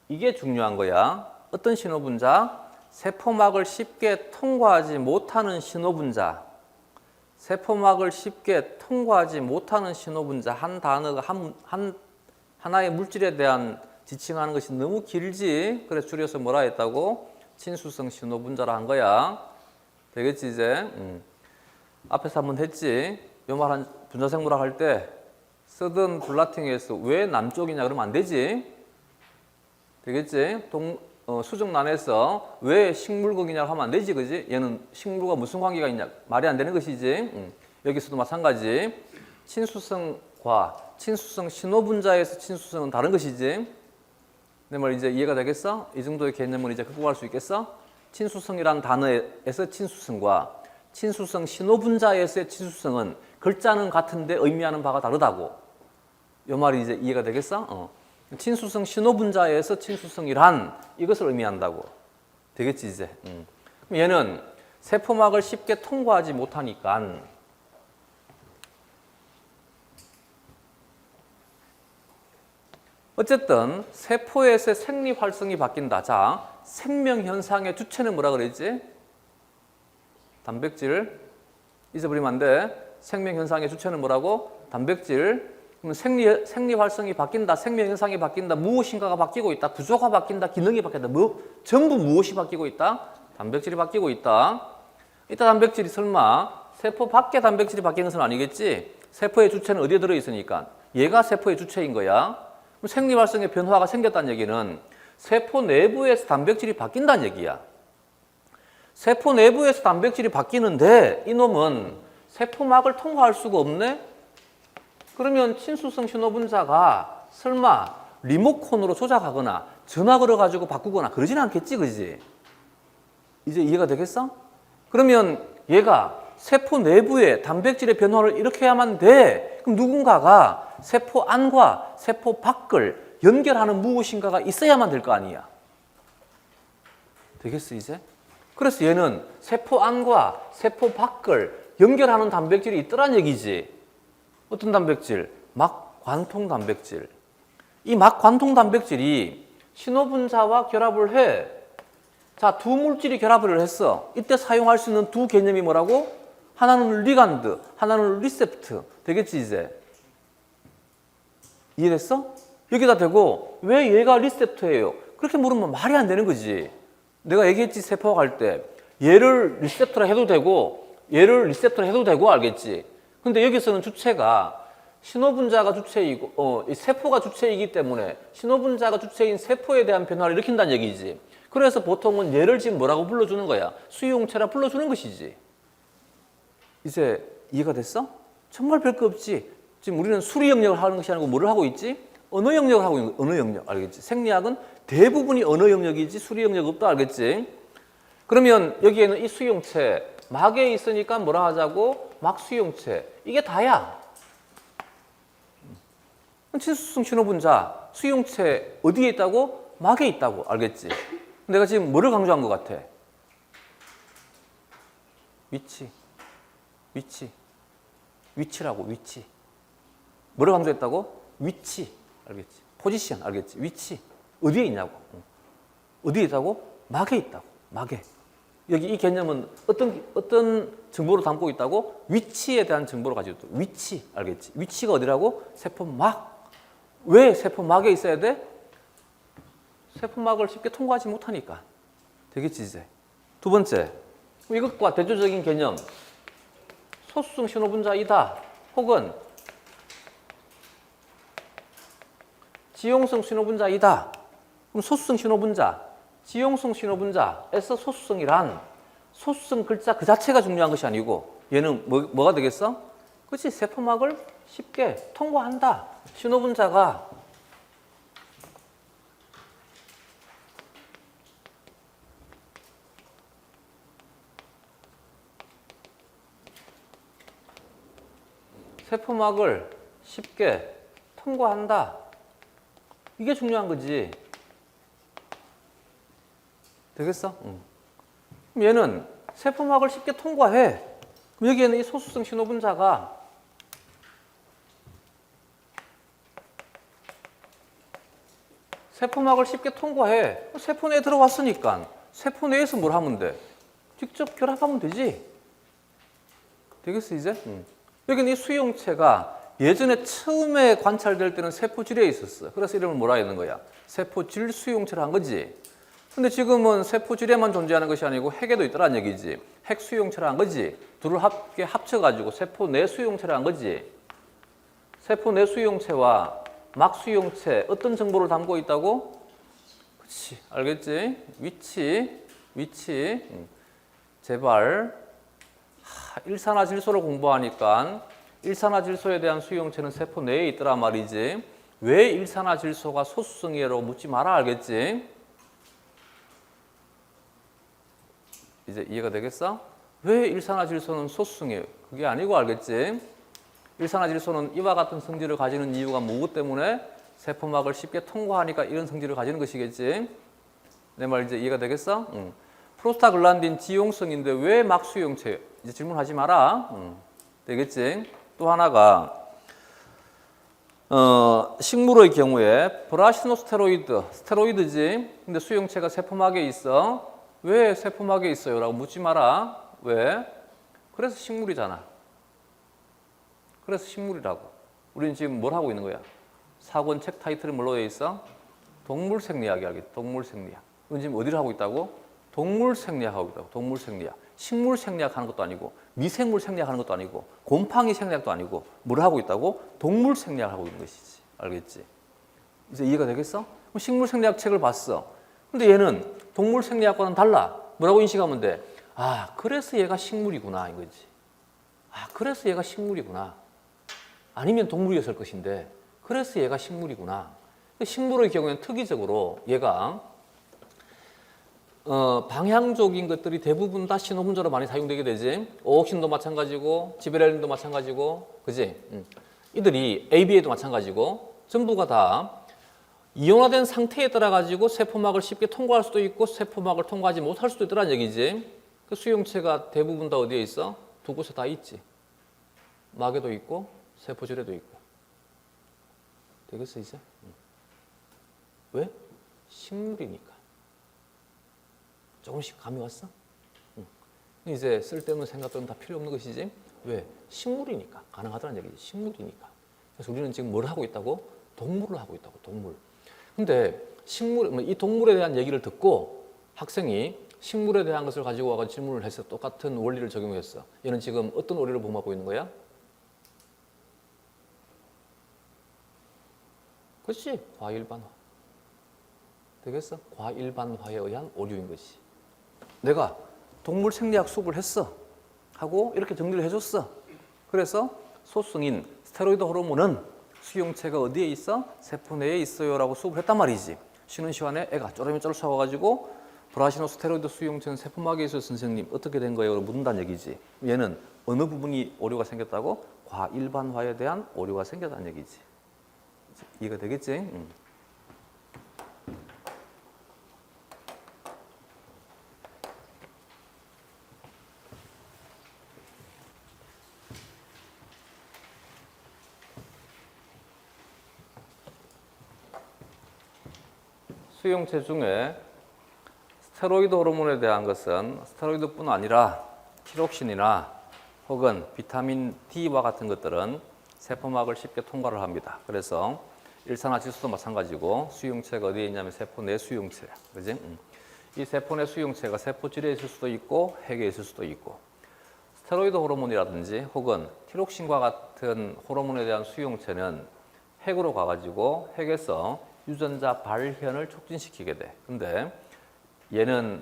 Speaker 1: 이게 중요한 거야. 어떤 신호분자? 세포막을 쉽게 통과하지 못하는 신호분자. 세포막을 쉽게 통과하지 못하는 신호분자. 한 단어가 하나의 물질에 대한 지칭하는 것이 너무 길지? 그래서 줄여서 뭐라 했다고? 친수성 신호분자라 한 거야. 되겠지 이제? 앞에서 한번 했지? 요 말 한 분자생물학 할 때 쓰던 블라팅에서 왜 남쪽이냐 그러면 안 되지? 되겠지? 수정란에서 왜 식물극이냐고 하면 안 되지, 그지? 얘는 식물과 무슨 관계가 있냐? 말이 안 되는 것이지. 여기서도 마찬가지. 친수성과 친수성 신호분자에서 친수성은 다른 것이지. 내 말 이제 이해가 되겠어? 이 정도의 개념을 이제 극복할 수 있겠어? 친수성이라는 단어에서 친수성과 친수성 신호분자에서의 친수성은 글자는 같은데 의미하는 바가 다르다고. 이 말이 이제 이해가 되겠어? 친수성 신호분자에서 친수성이란 이것을 의미한다고. 되겠지 이제. 그럼 얘는 세포막을 쉽게 통과하지 못하니까 어쨌든 세포에서의 생리 활성이 바뀐다. 자, 생명 현상의 주체는 뭐라 그랬지? 단백질. 잊어버리면 안 돼. 생명 현상의 주체는 뭐라고? 단백질. 그럼 생리 활성이 바뀐다. 생명 현상이 바뀐다. 무엇인가가 바뀌고 있다. 구조가 바뀐다. 기능이 바뀐다. 전부 무엇이 바뀌고 있다? 단백질이 바뀌고 있다. 이따 단백질이 설마 세포 밖에 단백질이 바뀌는 것은 아니겠지? 세포의 주체는 어디에 들어있으니까? 얘가 세포의 주체인 거야. 그럼 생리 활성의 변화가 생겼다는 얘기는 세포 내부에서 단백질이 바뀐다는 얘기야. 세포 내부에서 단백질이 바뀌는데 이놈은 세포막을 통과할 수가 없네? 그러면 친수성 신호분자가 설마 리모컨으로 조작하거나 전화 걸어가지고 바꾸거나 그러진 않겠지, 그지? 이제 이해가 되겠어? 그러면 얘가 세포 내부에 단백질의 변화를 이렇게 해야만 돼. 그럼 누군가가 세포 안과 세포 밖을 연결하는 무엇인가가 있어야만 될 거 아니야. 되겠어, 이제? 그래서 얘는 세포 안과 세포 밖을 연결하는 단백질이 있더란 얘기지. 어떤 단백질? 막관통 단백질. 이 막관통 단백질이 신호분자와 결합을 해. 자, 두 물질이 결합을 했어. 이때 사용할 수 있는 두 개념이 뭐라고? 하나는 리간드, 하나는 리셉트. 되겠지, 이제? 이해됐어? 여기다 대고 왜 얘가 리셉터예요? 그렇게 물으면 말이 안 되는 거지. 내가 얘기했지, 세포학 할 때. 얘를 리셉터로 해도 되고 얘를 리셉터로 해도 되고, 알겠지? 근데 여기서는 주체가 신호분자가 주체이고 이 세포가 주체이기 때문에 신호분자가 주체인 세포에 대한 변화를 일으킨다는 얘기지. 그래서 보통은 얘를 지금 뭐라고 불러주는 거야? 수용체라 불러주는 것이지. 이제 이해가 됐어? 정말 별거 없지. 지금 우리는 수리 영역을 하는 것이 아니고 뭐를 하고 있지? 언어 영역을 하고 있는 거야. 언어 영역, 알겠지? 생리학은 대부분이 언어 영역이지 수리 영역 없다, 알겠지? 그러면 여기에는 이 수용체 막에 있으니까 뭐라 하자고? 막 수용체. 이게 다야. 친수성 신호분자 수용체 어디에 있다고? 막에 있다고, 알겠지? 내가 지금 뭐를 강조한 것 같아? 위치라고, 위치. 뭐를 강조했다고? 위치, 알겠지? 포지션, 알겠지? 위치. 어디에 있냐고. 어디에 있다고? 막에 있다고, 막에. 여기 이 개념은 어떤 정보를 담고 있다고? 위치에 대한 정보를 가지고 있다. 위치, 알겠지? 위치가 어디라고? 세포막. 왜 세포막에 있어야 돼? 세포막을 쉽게 통과하지 못하니까. 되겠지, 이제? 두 번째, 이것과 대조적인 개념. 소수성 신호분자이다. 혹은 지용성 신호분자이다. 그럼 소수성 신호분자, 지용성 신호분자에서 소수성이란 소수성 글자 그 자체가 중요한 것이 아니고 얘는 뭐가 되겠어? 그렇지, 세포막을 쉽게 통과한다. 신호분자가 세포막을 쉽게 통과한다. 이게 중요한 거지. 되겠어? 응. 그럼 얘는 세포막을 쉽게 통과해. 그럼 여기에는 이 소수성 신호분자가 세포막을 쉽게 통과해. 세포 내에 들어왔으니까 세포 내에서 뭘 하면 돼? 직접 결합하면 되지. 되겠어, 이제? 응. 여기는 이 수용체가 예전에 처음에 관찰될 때는 세포질에 있었어. 그래서 이름을 뭐라 했는 거야? 세포질 수용체를 한 거지. 근데 지금은 세포질에만 존재하는 것이 아니고 핵에도 있더란 얘기지. 핵 수용체를 한 거지. 둘을 합쳐가지고 세포 내 수용체를 한 거지. 세포 내 수용체와 막 수용체 어떤 정보를 담고 있다고? 그렇지, 알겠지? 위치. 제발. 일산화질소를 공부하니까 일산화질소에 대한 수용체는 세포 내에 있더란 말이지. 왜 일산화질소가 소수성이라고 묻지 마라, 알겠지? 이제 이해가 되겠어? 왜 일산화질소는 소수성이에요? 그게 아니고 알겠지? 일산화질소는 이와 같은 성질을 가지는 이유가 뭐기 때문에 세포막을 쉽게 통과하니까 이런 성질을 가지는 것이겠지? 내 말 이제 이해가 되겠어? 응. 프로스타글란딘 지용성인데 왜 막수용체예요? 이제 질문하지 마라. 되겠지? 또 하나가 식물의 경우에 브라시노스테로이드, 스테로이드지. 근데 수용체가 세포막에 있어. 왜 세포막에 있어요? 라고 묻지 마라. 왜? 그래서 식물이잖아. 그래서 식물이라고. 우리는 지금 뭘 하고 있는 거야? 사권 책 타이틀이 뭘로 되어 있어? 동물생리학이 알겠지? 동물생리학. 우리는 지금 어디를 하고 있다고? 동물생리학 하고 있다고. 동물생리학. 식물생리학 하는 것도 아니고 미생물생리학 하는 것도 아니고 곰팡이 생리학도 아니고 뭘 하고 있다고? 동물생리학을 하고 있는 것이지. 알겠지? 이제 이해가 되겠어? 그럼 식물생리학 책을 봤어. 근데 얘는 동물생리학과는 달라. 뭐라고 인식하면 돼? 아, 그래서 얘가 식물이구나 이거지. 아, 그래서 얘가 식물이구나. 아니면 동물이었을 것인데 그래서 얘가 식물이구나. 식물의 경우에는 특이적으로 얘가 방향적인 것들이 대부분 다 신호분자로 많이 사용되게 되지. 오옥신도 마찬가지고 지베렐린도 마찬가지고 그지? 이들이 ABA도 마찬가지고 전부가 다 이온화된 상태에 따라 가지고 세포막을 쉽게 통과할 수도 있고 세포막을 통과하지 못할 수도 있더란 얘기지. 그 수용체가 대부분 다 어디에 있어? 두 곳에 다 있지. 막에도 있고 세포질에도 있고. 되겠어 이제? 왜? 식물이니까. 조금씩 감이 왔어? 이제 쓸데없는 생각들은 다 필요 없는 것이지. 왜? 식물이니까. 가능하다는 얘기지. 식물이니까. 그래서 우리는 지금 뭘 하고 있다고? 동물을 하고 있다고. 동물. 근데 이 동물에 대한 얘기를 듣고 학생이 식물에 대한 것을 가지고 와서 질문을 해서 똑같은 원리를 적용했어. 얘는 지금 어떤 원리를 범하고 있는 거야? 그렇지. 과일반화. 되겠어? 과일반화에 의한 오류인 것이. 내가 동물 생리학 수업을 했어. 하고 이렇게 정리를 해줬어. 그래서 소수성인 스테로이드 호르몬은 수용체가 어디에 있어? 세포 내에 있어요 라고 수업을 했단 말이지. 쉬는 시간에 애가 쪼르면 쫄싸워가지고 브라시노 스테로이드 수용체는 세포막에 있어요 선생님 어떻게 된 거예요? 라고 묻는다는 얘기지. 얘는 어느 부분이 오류가 생겼다고? 과일반화에 대한 오류가 생겼다는 얘기지. 이해가 되겠지? 수용체 중에 스테로이드 호르몬에 대한 것은 스테로이드뿐 아니라 티록신이나 혹은 비타민 D와 같은 것들은 세포막을 쉽게 통과를 합니다. 그래서 일산화질소도 마찬가지고 수용체가 어디에 있냐면 세포 내 수용체야. 그지? 이 세포 내 수용체가 세포질에 있을 수도 있고 핵에 있을 수도 있고 스테로이드 호르몬이라든지 혹은 티록신과 같은 호르몬에 대한 수용체는 핵으로 가가지고 핵에서 유전자 발현을 촉진시키게 돼. 근데 얘는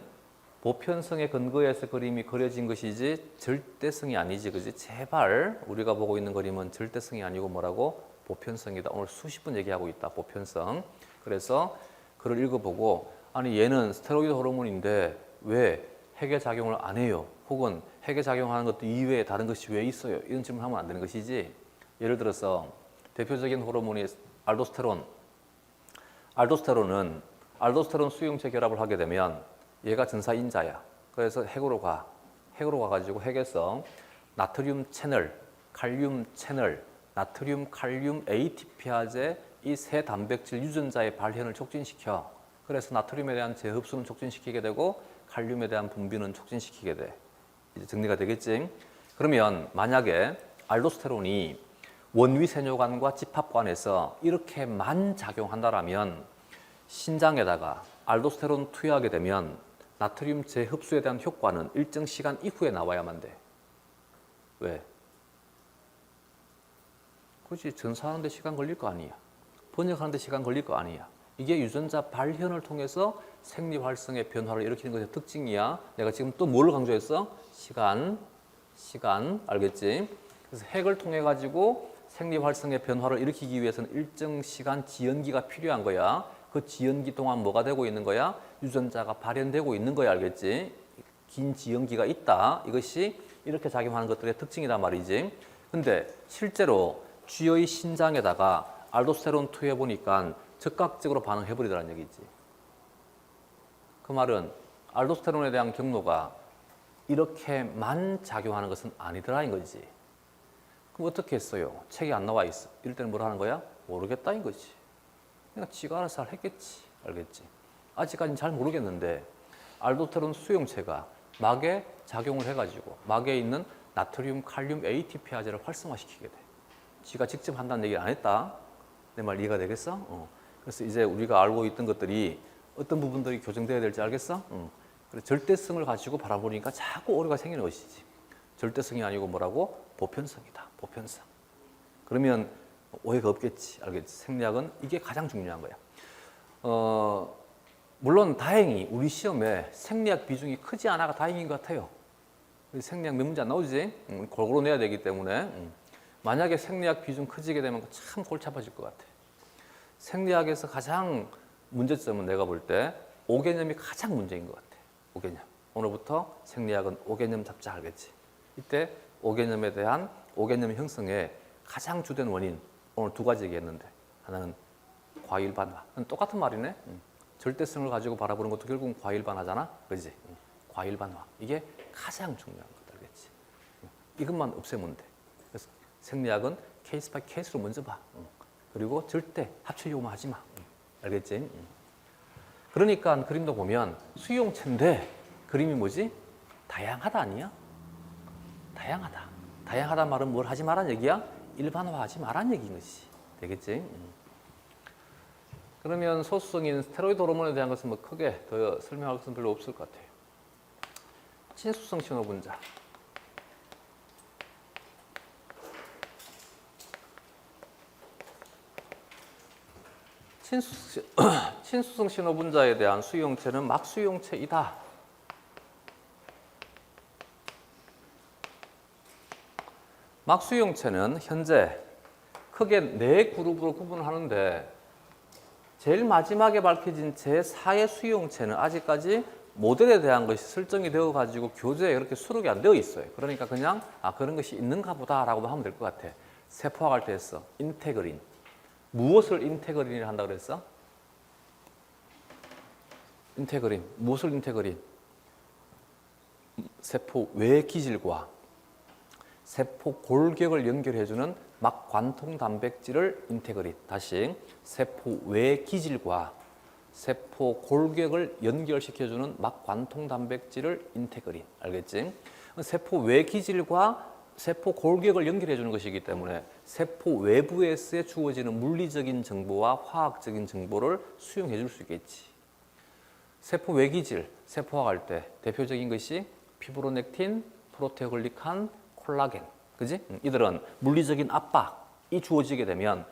Speaker 1: 보편성의 근거에서 그림이 그려진 것이지 절대성이 아니지. 그지? 제발 우리가 보고 있는 그림은 절대성이 아니고 뭐라고? 보편성이다. 오늘 수십 번 얘기하고 있다. 보편성. 그래서 글을 읽어보고 아니 얘는 스테로이드 호르몬인데 왜 핵의 작용을 안 해요? 혹은 핵의 작용하는 것도 이외에 다른 것이 왜 있어요? 이런 질문을 하면 안 되는 것이지. 예를 들어서 대표적인 호르몬이 알도스테론. 알도스테론은 알도스테론 수용체 결합을 하게 되면 얘가 전사인자야. 그래서 핵으로 가. 핵으로 가가지고 핵에서 나트륨 채널, 칼륨 채널, 나트륨, 칼륨, ATPase 이 세 단백질 유전자의 발현을 촉진시켜. 그래서 나트륨에 대한 재흡수는 촉진시키게 되고 칼륨에 대한 분비는 촉진시키게 돼. 이제 정리가 되겠지? 그러면 만약에 알도스테론이 원위세뇨관과 집합관에서 이렇게만 작용한다라면 신장에다가 알도스테론 투여하게 되면 나트륨 재흡수에 대한 효과는 일정 시간 이후에 나와야만 돼. 왜? 그렇지. 전사하는 데 시간 걸릴 거 아니야. 번역하는 데 시간 걸릴 거 아니야. 이게 유전자 발현을 통해서 생리 활성의 변화를 일으키는 것의 특징이야. 내가 지금 또 뭘 강조했어? 시간. 알겠지? 그래서 핵을 통해 가지고 생리 활성의 변화를 일으키기 위해서는 일정 시간 지연기가 필요한 거야. 그 지연기 동안 뭐가 되고 있는 거야? 유전자가 발현되고 있는 거야. 알겠지? 긴 지연기가 있다. 이것이 이렇게 작용하는 것들의 특징이란 말이지. 근데 실제로 쥐의 신장에다가 알도스테론 투여해 보니까 즉각적으로 반응해버리더라는 얘기지. 그 말은 알도스테론에 대한 경로가 이렇게만 작용하는 것은 아니더라는 거지. 그럼 어떻게 했어요? 책이 안 나와 있어. 이럴 때는 뭐라 하는 거야? 모르겠다인 거지. 그러니까 지가 알아서 잘 했겠지. 알겠지? 아직까지는 잘 모르겠는데 알도스테론 수용체가 막에 작용을 해가지고 막에 있는 나트륨, 칼륨, ATP아제를 활성화시키게 돼. 지가 직접 한다는 얘기를 안 했다. 내 말 이해가 되겠어? 그래서 이제 우리가 알고 있던 것들이 어떤 부분들이 교정돼야 될지 알겠어? 그래서 절대성을 가지고 바라보니까 자꾸 오류가 생기는 것이지. 절대성이 아니고 뭐라고? 보편성이다. 보편성. 그러면 오해가 없겠지. 알겠지? 생리학은 이게 가장 중요한 거야. 물론 다행히 우리 시험에 생리학 비중이 크지 않아가 다행인 것 같아요. 생리학 몇 문제 안 나오지? 골고루 내야 되기 때문에. 만약에 생리학 비중 커지게 되면 참 골치 아파질 것 같아. 생리학에서 가장 문제점은 내가 볼 때 5개념이 가장 문제인 것 같아. 5개념. 오늘부터 생리학은 5개념 잡자 알겠지? 이때 5개념에 대한 5개념 형성의 가장 주된 원인 오늘 2가지 얘기했는데 하나는 과일반화. 똑같은 말이네. 절대성을 가지고 바라보는 것도 결국은 과일반화잖아. 그지? 과일반화. 이게 가장 중요한 것 알겠지? 이것만 없애면 돼. 그래서 생리학은 케이스 바이 케이스로 먼저 봐. 그리고 절대 합치려고만 하지 마. 알겠지? 그러니까 그림도 보면 수용체인데 그림이 뭐지? 다양하다 아니야? 다양하다. 다양하다는 말은 뭘 하지 말란 얘기야? 일반화하지 말란 얘기인 것이. 되겠지? 그러면 소수성인 스테로이드 호르몬에 대한 것은 뭐 크게 더 설명할 것은 별로 없을 것 같아요. 친수성 신호분자. 친수성 신호분자에 대한 수용체는 막수용체이다. 막수용체는 현재 크게 4그룹으로 구분하는데 제일 마지막에 밝혀진 제4의 수용체는 아직까지 모델에 대한 것이 설정이 되어 가지고 교재에 그렇게 수록이 안 되어 있어요. 그러니까 그냥 그런 것이 있는가 보다라고 하면 될 것 같아. 세포화할 때 했어. 인테그린. 무엇을 인테그린이라 한다고 그랬어? 인테그린. 무엇을 인테그린? 세포 외 기질과 세포 골격을 연결해주는 막관통 단백질을 인테그린. 다시 세포 외 기질과 세포 골격을 연결시켜주는 막관통 단백질을 인테그린. 알겠지? 세포 외 기질과 세포 골격을 연결해주는 것이기 때문에 세포 외부에서 주어지는 물리적인 정보와 화학적인 정보를 수용해 줄 수 있겠지. 세포 외 기질, 세포화할 때 대표적인 것이 피브로넥틴, 프로테오글리칸, 콜라겐. 그지? 이들은 물리적인 압박이 주어지게 되면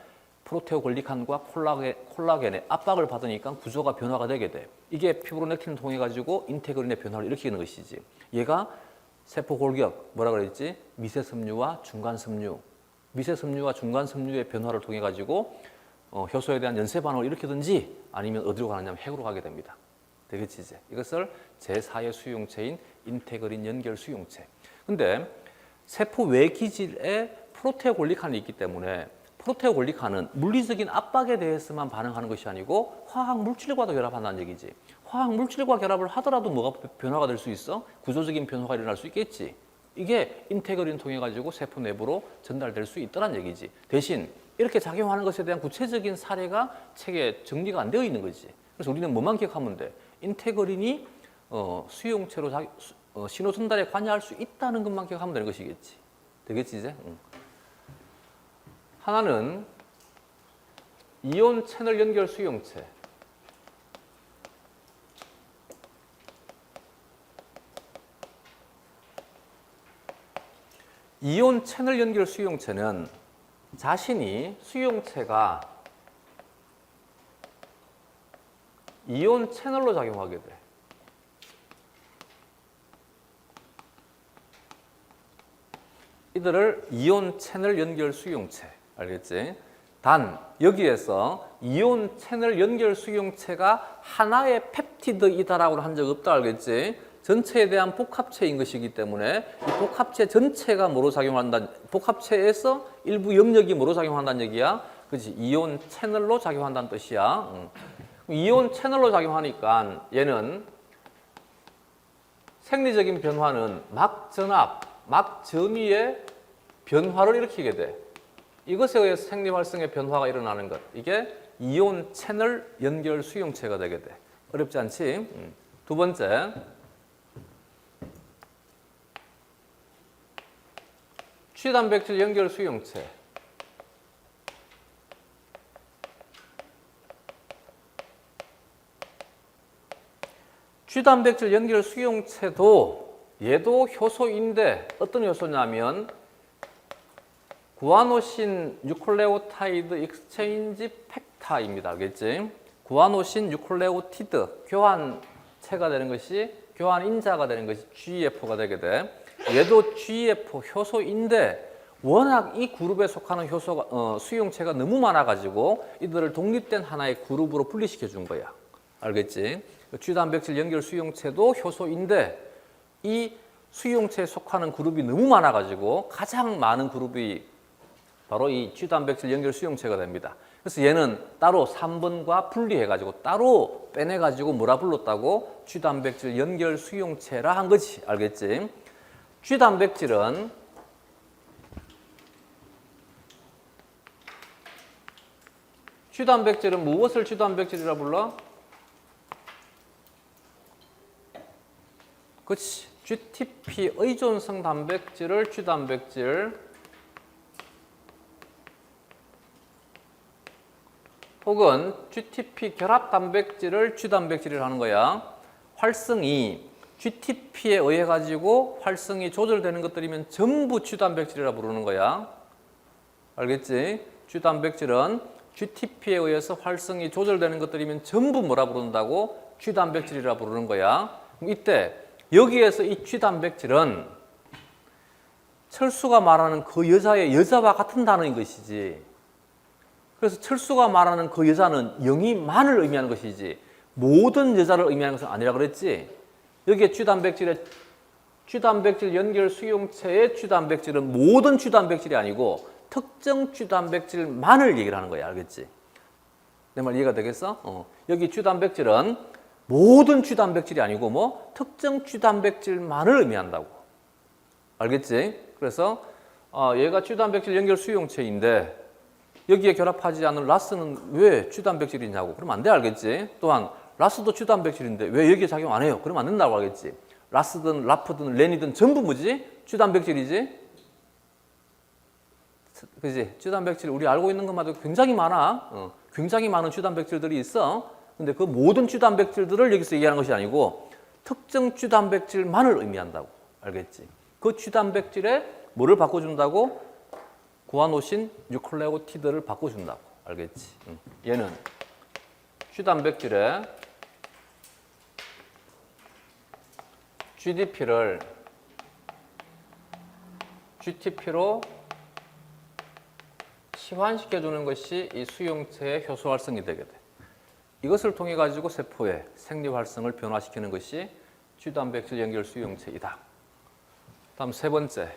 Speaker 1: 프로테오글리칸과 콜라겐의 압박을 받으니까 구조가 변화가 되게 돼. 이게 피브로넥틴을 통해 가지고 인테그린의 변화를 일으키는 것이지. 얘가 세포 골격, 뭐라 그랬지? 미세섬유와 중간섬유. 미세섬유와 중간섬유의 변화를 통해 가지고 효소에 대한 연쇄 반응을 일으키든지 아니면 어디로 가느냐면 핵으로 가게 됩니다. 되겠지 이제. 이것을 제4의 수용체인 인테그린 연결 수용체. 근데 세포 외 기질에 프로테오글리칸이 있기 때문에 프로테오글리칸은 물리적인 압박에 대해서만 반응하는 것이 아니고 화학 물질과도 결합한다는 얘기지. 화학 물질과 결합을 하더라도 뭐가 변화가 될 수 있어? 구조적인 변화가 일어날 수 있겠지. 이게 인테그린 통해 가지고 세포 내부로 전달될 수 있다는 얘기지. 대신 이렇게 작용하는 것에 대한 구체적인 사례가 책에 정리가 안 되어 있는 거지. 그래서 우리는 뭐만 기억하면 돼? 인테그린이 수용체로 신호 전달에 관여할 수 있다는 것만 기억하면 되는 것이겠지. 되겠지 이제? 하나는 이온 채널 연결 수용체. 이온 채널 연결 수용체는 자신이 수용체가 이온 채널로 작용하게 돼. 이들을 이온 채널 연결 수용체. 알겠지? 단 여기에서 이온 채널 연결 수용체가 하나의 펩티드이다라고 한 적 없다. 알겠지? 전체에 대한 복합체인 것이기 때문에 이 복합체 전체가 뭐로 작용한다? 복합체에서 일부 영역이 뭐로 작용한다는 얘기야? 그렇지. 이온 채널로 작용한다는 뜻이야. 이온 채널로 작용하니까 얘는 생리적인 변화는 막 전압, 막 전위의 변화를 일으키게 돼. 이것에 의해서 생리 활성의 변화가 일어나는 것. 이게 이온 채널 연결 수용체가 되게 돼. 어렵지 않지? 두 번째. 취단백질 연결 수용체. 취단백질 연결 수용체도 얘도 효소인데 어떤 효소냐면 구아노신 뉴클레오타이드 익스체인지 팩타입니다. 알겠지? 구아노신 뉴클레오티드 교환체가 되는 것이 교환 인자가 되는 것이 GEF가 되게 돼. 얘도 GEF 효소인데 워낙 이 그룹에 속하는 효소가 수용체가 너무 많아가지고 이들을 독립된 하나의 그룹으로 분리시켜 준 거야. 알겠지? 취단백질 연결 수용체도 효소인데 이 수용체에 속하는 그룹이 너무 많아가지고 가장 많은 그룹이 바로 이 취단백질 연결 수용체가 됩니다. 그래서 얘는 따로 3번과 분리해가지고 따로 빼내가지고 뭐라 불렀다고? 취단백질 연결 수용체라 한 거지. 알겠지? 취단백질은 무엇을 취단백질이라 불러? 그렇지. GTP 의존성 단백질을 취단백질 혹은 GTP 결합 단백질을 취단백질이라 하는 거야. 활성이 GTP에 의해 가지고 활성이 조절되는 것들이면 전부 취단백질이라 부르는 거야. 알겠지? 취단백질은 GTP에 의해서 활성이 조절되는 것들이면 전부 뭐라 부른다고? 취단백질이라 부르는 거야. 그럼 이때 여기에서 이 취단백질은 철수가 말하는 그 여자의 여자와 같은 단어인 것이지. 그래서 철수가 말하는 그 여자는 영이만을 의미하는 것이지 모든 여자를 의미하는 것은 아니라 그랬지. 여기에 취단백질 연결 수용체의 취단백질은 모든 취단백질이 아니고 특정 취단백질만을 얘기를 하는 거야. 알겠지? 내 말 이해가 되겠어? 여기 취단백질은 모든 취단백질이 아니고 뭐 특정 취단백질만을 의미한다고. 알겠지? 그래서 얘가 취단백질 연결 수용체인데 여기에 결합하지 않은 라스는 왜 취단백질이냐고. 그러면 안 돼. 알겠지? 또한 라스도 취단백질인데 왜 여기에 작용 안 해요? 그러면 안 된다고 알겠지? 라스든 라프든 렌이든 전부 뭐지? 취단백질이지? 그지? 취단백질 우리 알고 있는 것만 해도 굉장히 많아. 굉장히 많은 취단백질들이 있어. 근데 그 모든 취단백질들을 여기서 얘기하는 것이 아니고 특정 취단백질만을 의미한다고. 알겠지? 그 취단백질에 뭐를 바꿔준다고? 구아노신 뉴클레오티드를 바꿔준다고. 알겠지? 얘는 취단백질에 GDP를 GTP로 치환시켜주는 것이 이 수용체의 효소 활성이 되게 돼. 이것을 통해 가지고 세포의 생리 활성을 변화시키는 것이 취단백질 연결 수용체이다. 다음 세 번째.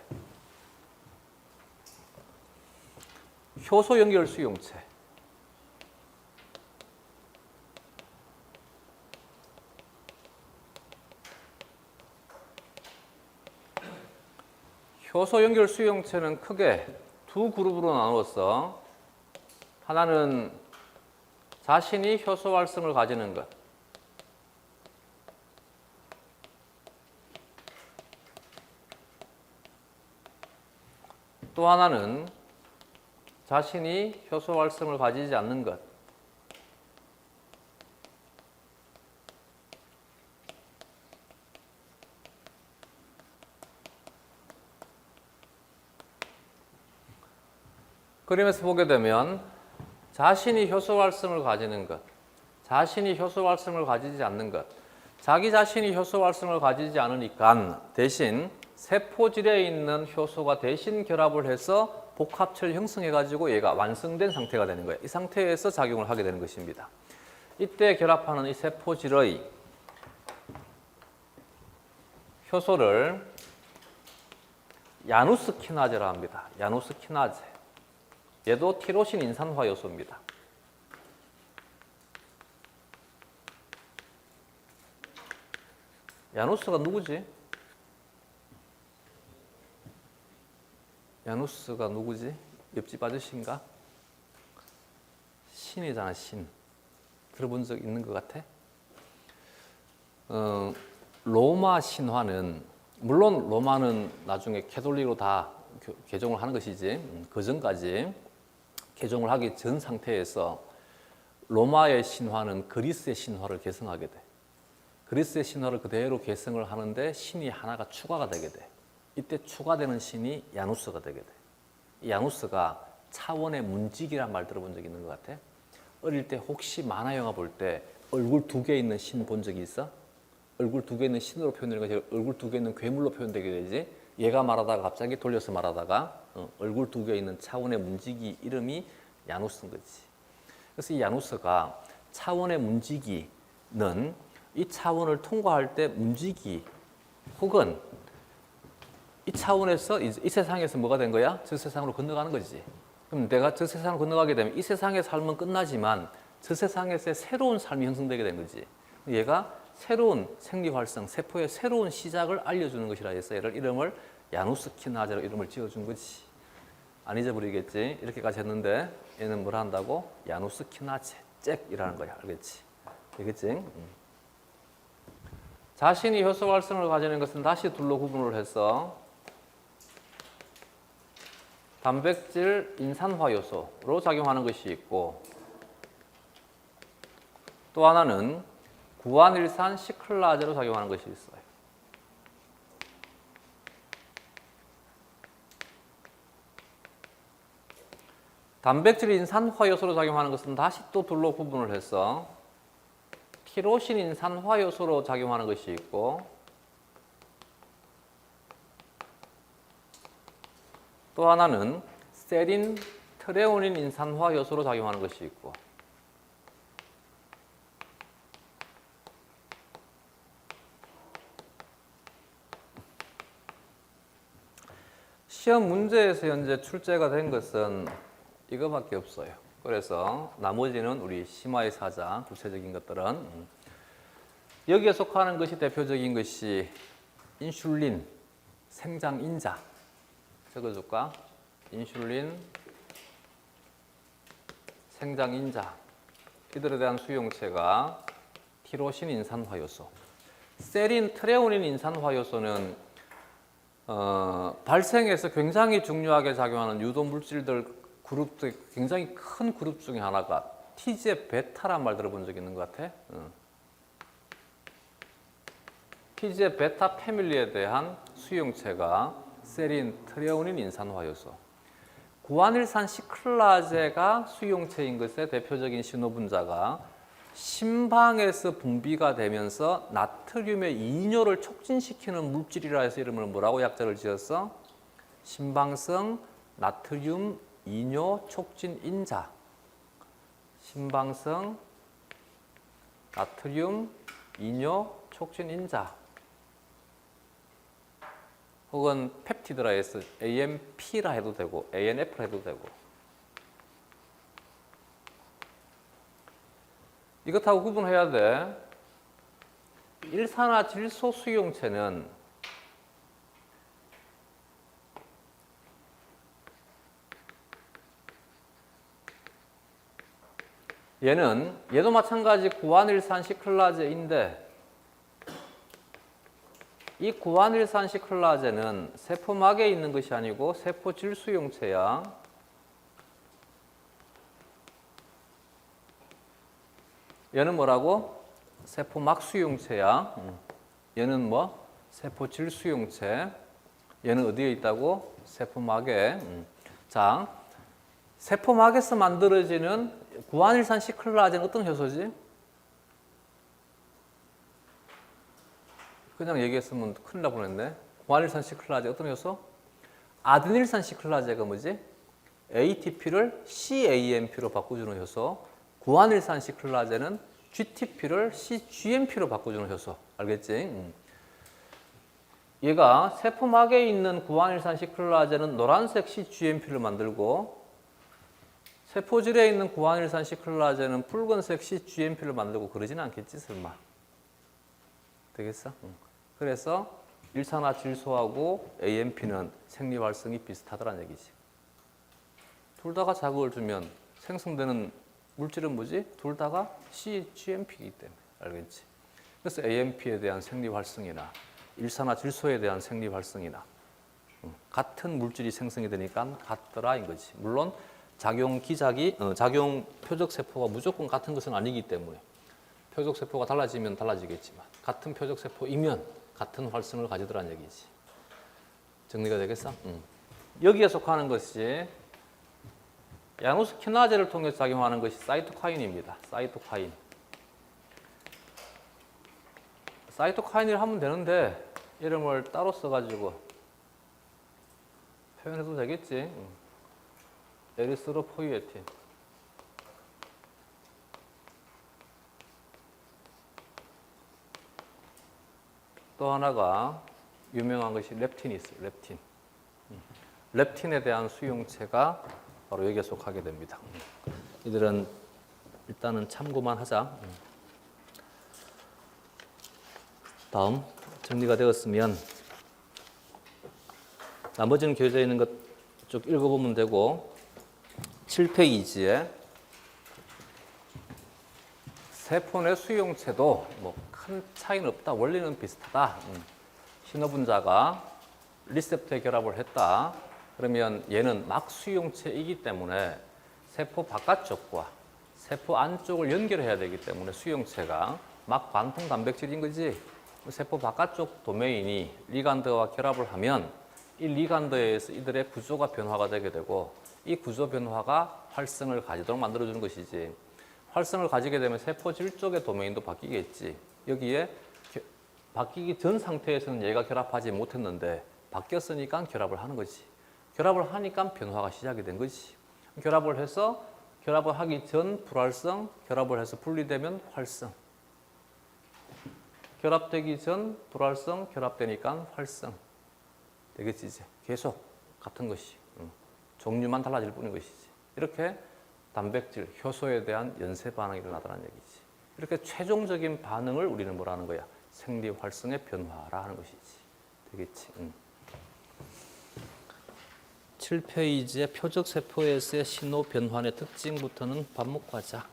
Speaker 1: 효소 연결 수용체. 효소 연결 수용체는 크게 두 그룹으로 나누어서 하나는 자신이 효소 활성을 가지는 것. 또 하나는 자신이 효소 활성을 가지지 않는 것. 그림에서 보게 되면 자신이 효소 활성을 가지는 것, 자신이 효소 활성을 가지지 않는 것, 자기 자신이 효소 활성을 가지지 않으니까 대신 세포질에 있는 효소가 대신 결합을 해서 복합체를 형성해가지고 얘가 완성된 상태가 되는 거예요. 이 상태에서 작용을 하게 되는 것입니다. 이때 결합하는 이 세포질의 효소를 야누스 키나제라 합니다. 야누스 키나제. 얘도 티로신 인산화 요소입니다. 야누스가 누구지? 야누스가 누구지? 옆집 아저씨인가? 신이잖아, 신. 들어본 적 있는 것 같아? 로마 신화는, 물론 로마는 나중에 캐톨릭으로 다 개종을 하는 것이지, 그 전까지 개종을 하기 전 상태에서 로마의 신화는 그리스의 신화를 계승하게 돼. 그리스의 신화를 그대로 계승을 하는데 신이 하나가 추가가 되게 돼. 이때 추가되는 신이 야누스가 되게 돼. 이 야누스가 차원의 문지기란 말 들어본 적 있는 것 같아? 어릴 때 혹시 만화 영화 볼 때 얼굴 두 개 있는 신 본 적이 있어? 얼굴 두 개 있는 신으로 표현되는 것이 얼굴 두 개 있는 괴물로 표현되게 되지. 얘가 말하다가 갑자기 돌려서 말하다가 얼굴 두 개 있는 차원의 문지기 이름이 야누스인 거지. 그래서 이 야누스가 차원의 문지기는 이 차원을 통과할 때 문지기 혹은 이 차원에서 이 세상에서 뭐가 된 거야? 저 세상으로 건너가는 거지. 그럼 내가 저 세상을 건너가게 되면 이 세상의 삶은 끝나지만 저 세상에서의 새로운 삶이 형성되게 된 거지. 얘가 새로운 생리 활성, 세포의 새로운 시작을 알려주는 것이라 해서 얘를 이름을 야누스 키나제로 이름을 지어준 거지. 안 잊어버리겠지? 이렇게까지 했는데 얘는 뭘 한다고? 야누스 키나제, 잭이라는 거야. 알겠지? 알겠지? 자신이 효소 활성을 가지는 것은 다시 둘로 구분을 해서 단백질 인산화 요소로 작용하는 것이 있고 또 하나는 구안일산 시클라제로 작용하는 것이 있어요. 단백질 인산화 요소로 작용하는 것은 다시 또 둘로 구분을 해서 티로신 인산화 요소로 작용하는 것이 있고 또 하나는 세린 트레오닌 인산화 요소로 작용하는 것이 있고 시험 문제에서 현재 출제가 된 것은 이거밖에 없어요. 그래서 나머지는 우리 심화의 사자, 구체적인 것들은 여기에 속하는 것이 대표적인 것이 인슐린, 생장인자 적어줄까? 인슐린, 생장인자 이들에 대한 수용체가 티로신 인산화 요소 세린, 트레오닌 인산화 요소는 발생에서 굉장히 중요하게 작용하는 유도 물질들 그룹도 굉장히 큰 그룹 중에 하나가 TGF 베타란 말 들어본 적 있는 것 같아? TGF 베타 패밀리에 대한 수용체가 세린, 트레오닌 인산화 요소. 구안일산 시클라제가 수용체인 것의 대표적인 신호분자가 심방에서 분비가 되면서 나트륨의 이뇨를 촉진시키는 물질이라 해서 이름을 뭐라고 약자를 지었어? 심방성 나트륨 이뇨 촉진 인자. 심방성 나트륨 이뇨 촉진 인자. 혹은 펩티드라 해서 AMP라 해도 되고 ANF라 해도 되고 이것하고 구분해야 돼. 일산화질소 수용체는 얘도 마찬가지 구안일산 시클라제인데 이 구안일산 시클라제는 세포막에 있는 것이 아니고 세포질 수용체야. 얘는 뭐라고? 세포막 수용체야. 얘는 뭐? 세포질 수용체. 얘는 어디에 있다고? 세포막에. 자, 세포막에서 만들어지는 구안일산 시클라제는 어떤 효소지? 그냥 얘기했으면 큰일 날 뻔했네. 구안일산 시클라제 어떤 효소? 아데닐산 시클라제가 뭐지? ATP를 CAMP로 바꿔주는 효소. 구안일산 시클라제는 GTP를 CGMP로 바꿔주는 효소. 알겠지? 얘가 세포막에 있는 구안일산 시클라제는 노란색 cGMP를 만들고 세포질에 있는 구안일산 시클라제는 붉은색 cGMP를 만들고 그러지는 않겠지 설마. 되겠어? 그래서 일산화질소하고 AMP는 생리 활성이 비슷하다는 얘기지. 둘 다가 자극을 주면 생성되는 물질은 뭐지? 둘 다가 cGMP이기 때문에. 알겠지? 그래서 AMP에 대한 생리 활성이나 일산화질소에 대한 생리 활성이나 같은 물질이 생성이 되니까 같더라인 거지. 물론 작용 표적 세포가 무조건 같은 것은 아니기 때문에 표적 세포가 달라지면 달라지겠지만 같은 표적 세포이면 같은 활성을 가지더라는 얘기지. 정리가 되겠어? 여기에 속하는 것이 야누스 키나제를 통해 작용하는 것이 사이토카인입니다. 사이토카인. 사이토카인을 하면 되는데 이름을 따로 써가지고 표현해도 되겠지. 에리스로포이에틴. 또 하나가 유명한 것이 렙틴이 있어요. 렙틴. 렙틴에 대한 수용체가 바로 여기에 속하게 됩니다. 이들은 일단은 참고만 하자. 다음 정리가 되었으면 나머지는 교재에 있는 것 쭉 읽어보면 되고 7페이지에 세포 내 수용체도 뭐 큰 차이는 없다. 원리는 비슷하다. 신호분자가 리셉터에 결합을 했다. 그러면 얘는 막 수용체이기 때문에 세포 바깥쪽과 세포 안쪽을 연결해야 되기 때문에 수용체가 막 관통 단백질인 거지. 세포 바깥쪽 도메인이 리간드와 결합을 하면 이 리간드에 의해서 이들의 구조가 변화가 되게 되고 이 구조 변화가 활성을 가지도록 만들어주는 것이지. 활성을 가지게 되면 세포질 쪽의 도메인도 바뀌겠지. 여기에 바뀌기 전 상태에서는 얘가 결합하지 못했는데 바뀌었으니까 결합을 하는 거지. 결합을 하니까 변화가 시작이 된 거지. 결합을 해서 결합을 하기 전 불활성, 결합을 해서 분리되면 활성. 결합되기 전 불활성, 결합되니까 활성. 되겠지 이제. 계속 같은 것이. 종류만 달라질 뿐인 것이지. 이렇게 단백질, 효소에 대한 연쇄 반응이 일어나다는 얘기지. 이렇게 최종적인 반응을 우리는 뭐라는 거야? 생리 활성의 변화라 하는 것이지. 되겠지. 7페이지의 표적 세포에서의 신호 변환의 특징부터는 밥 먹고 하자.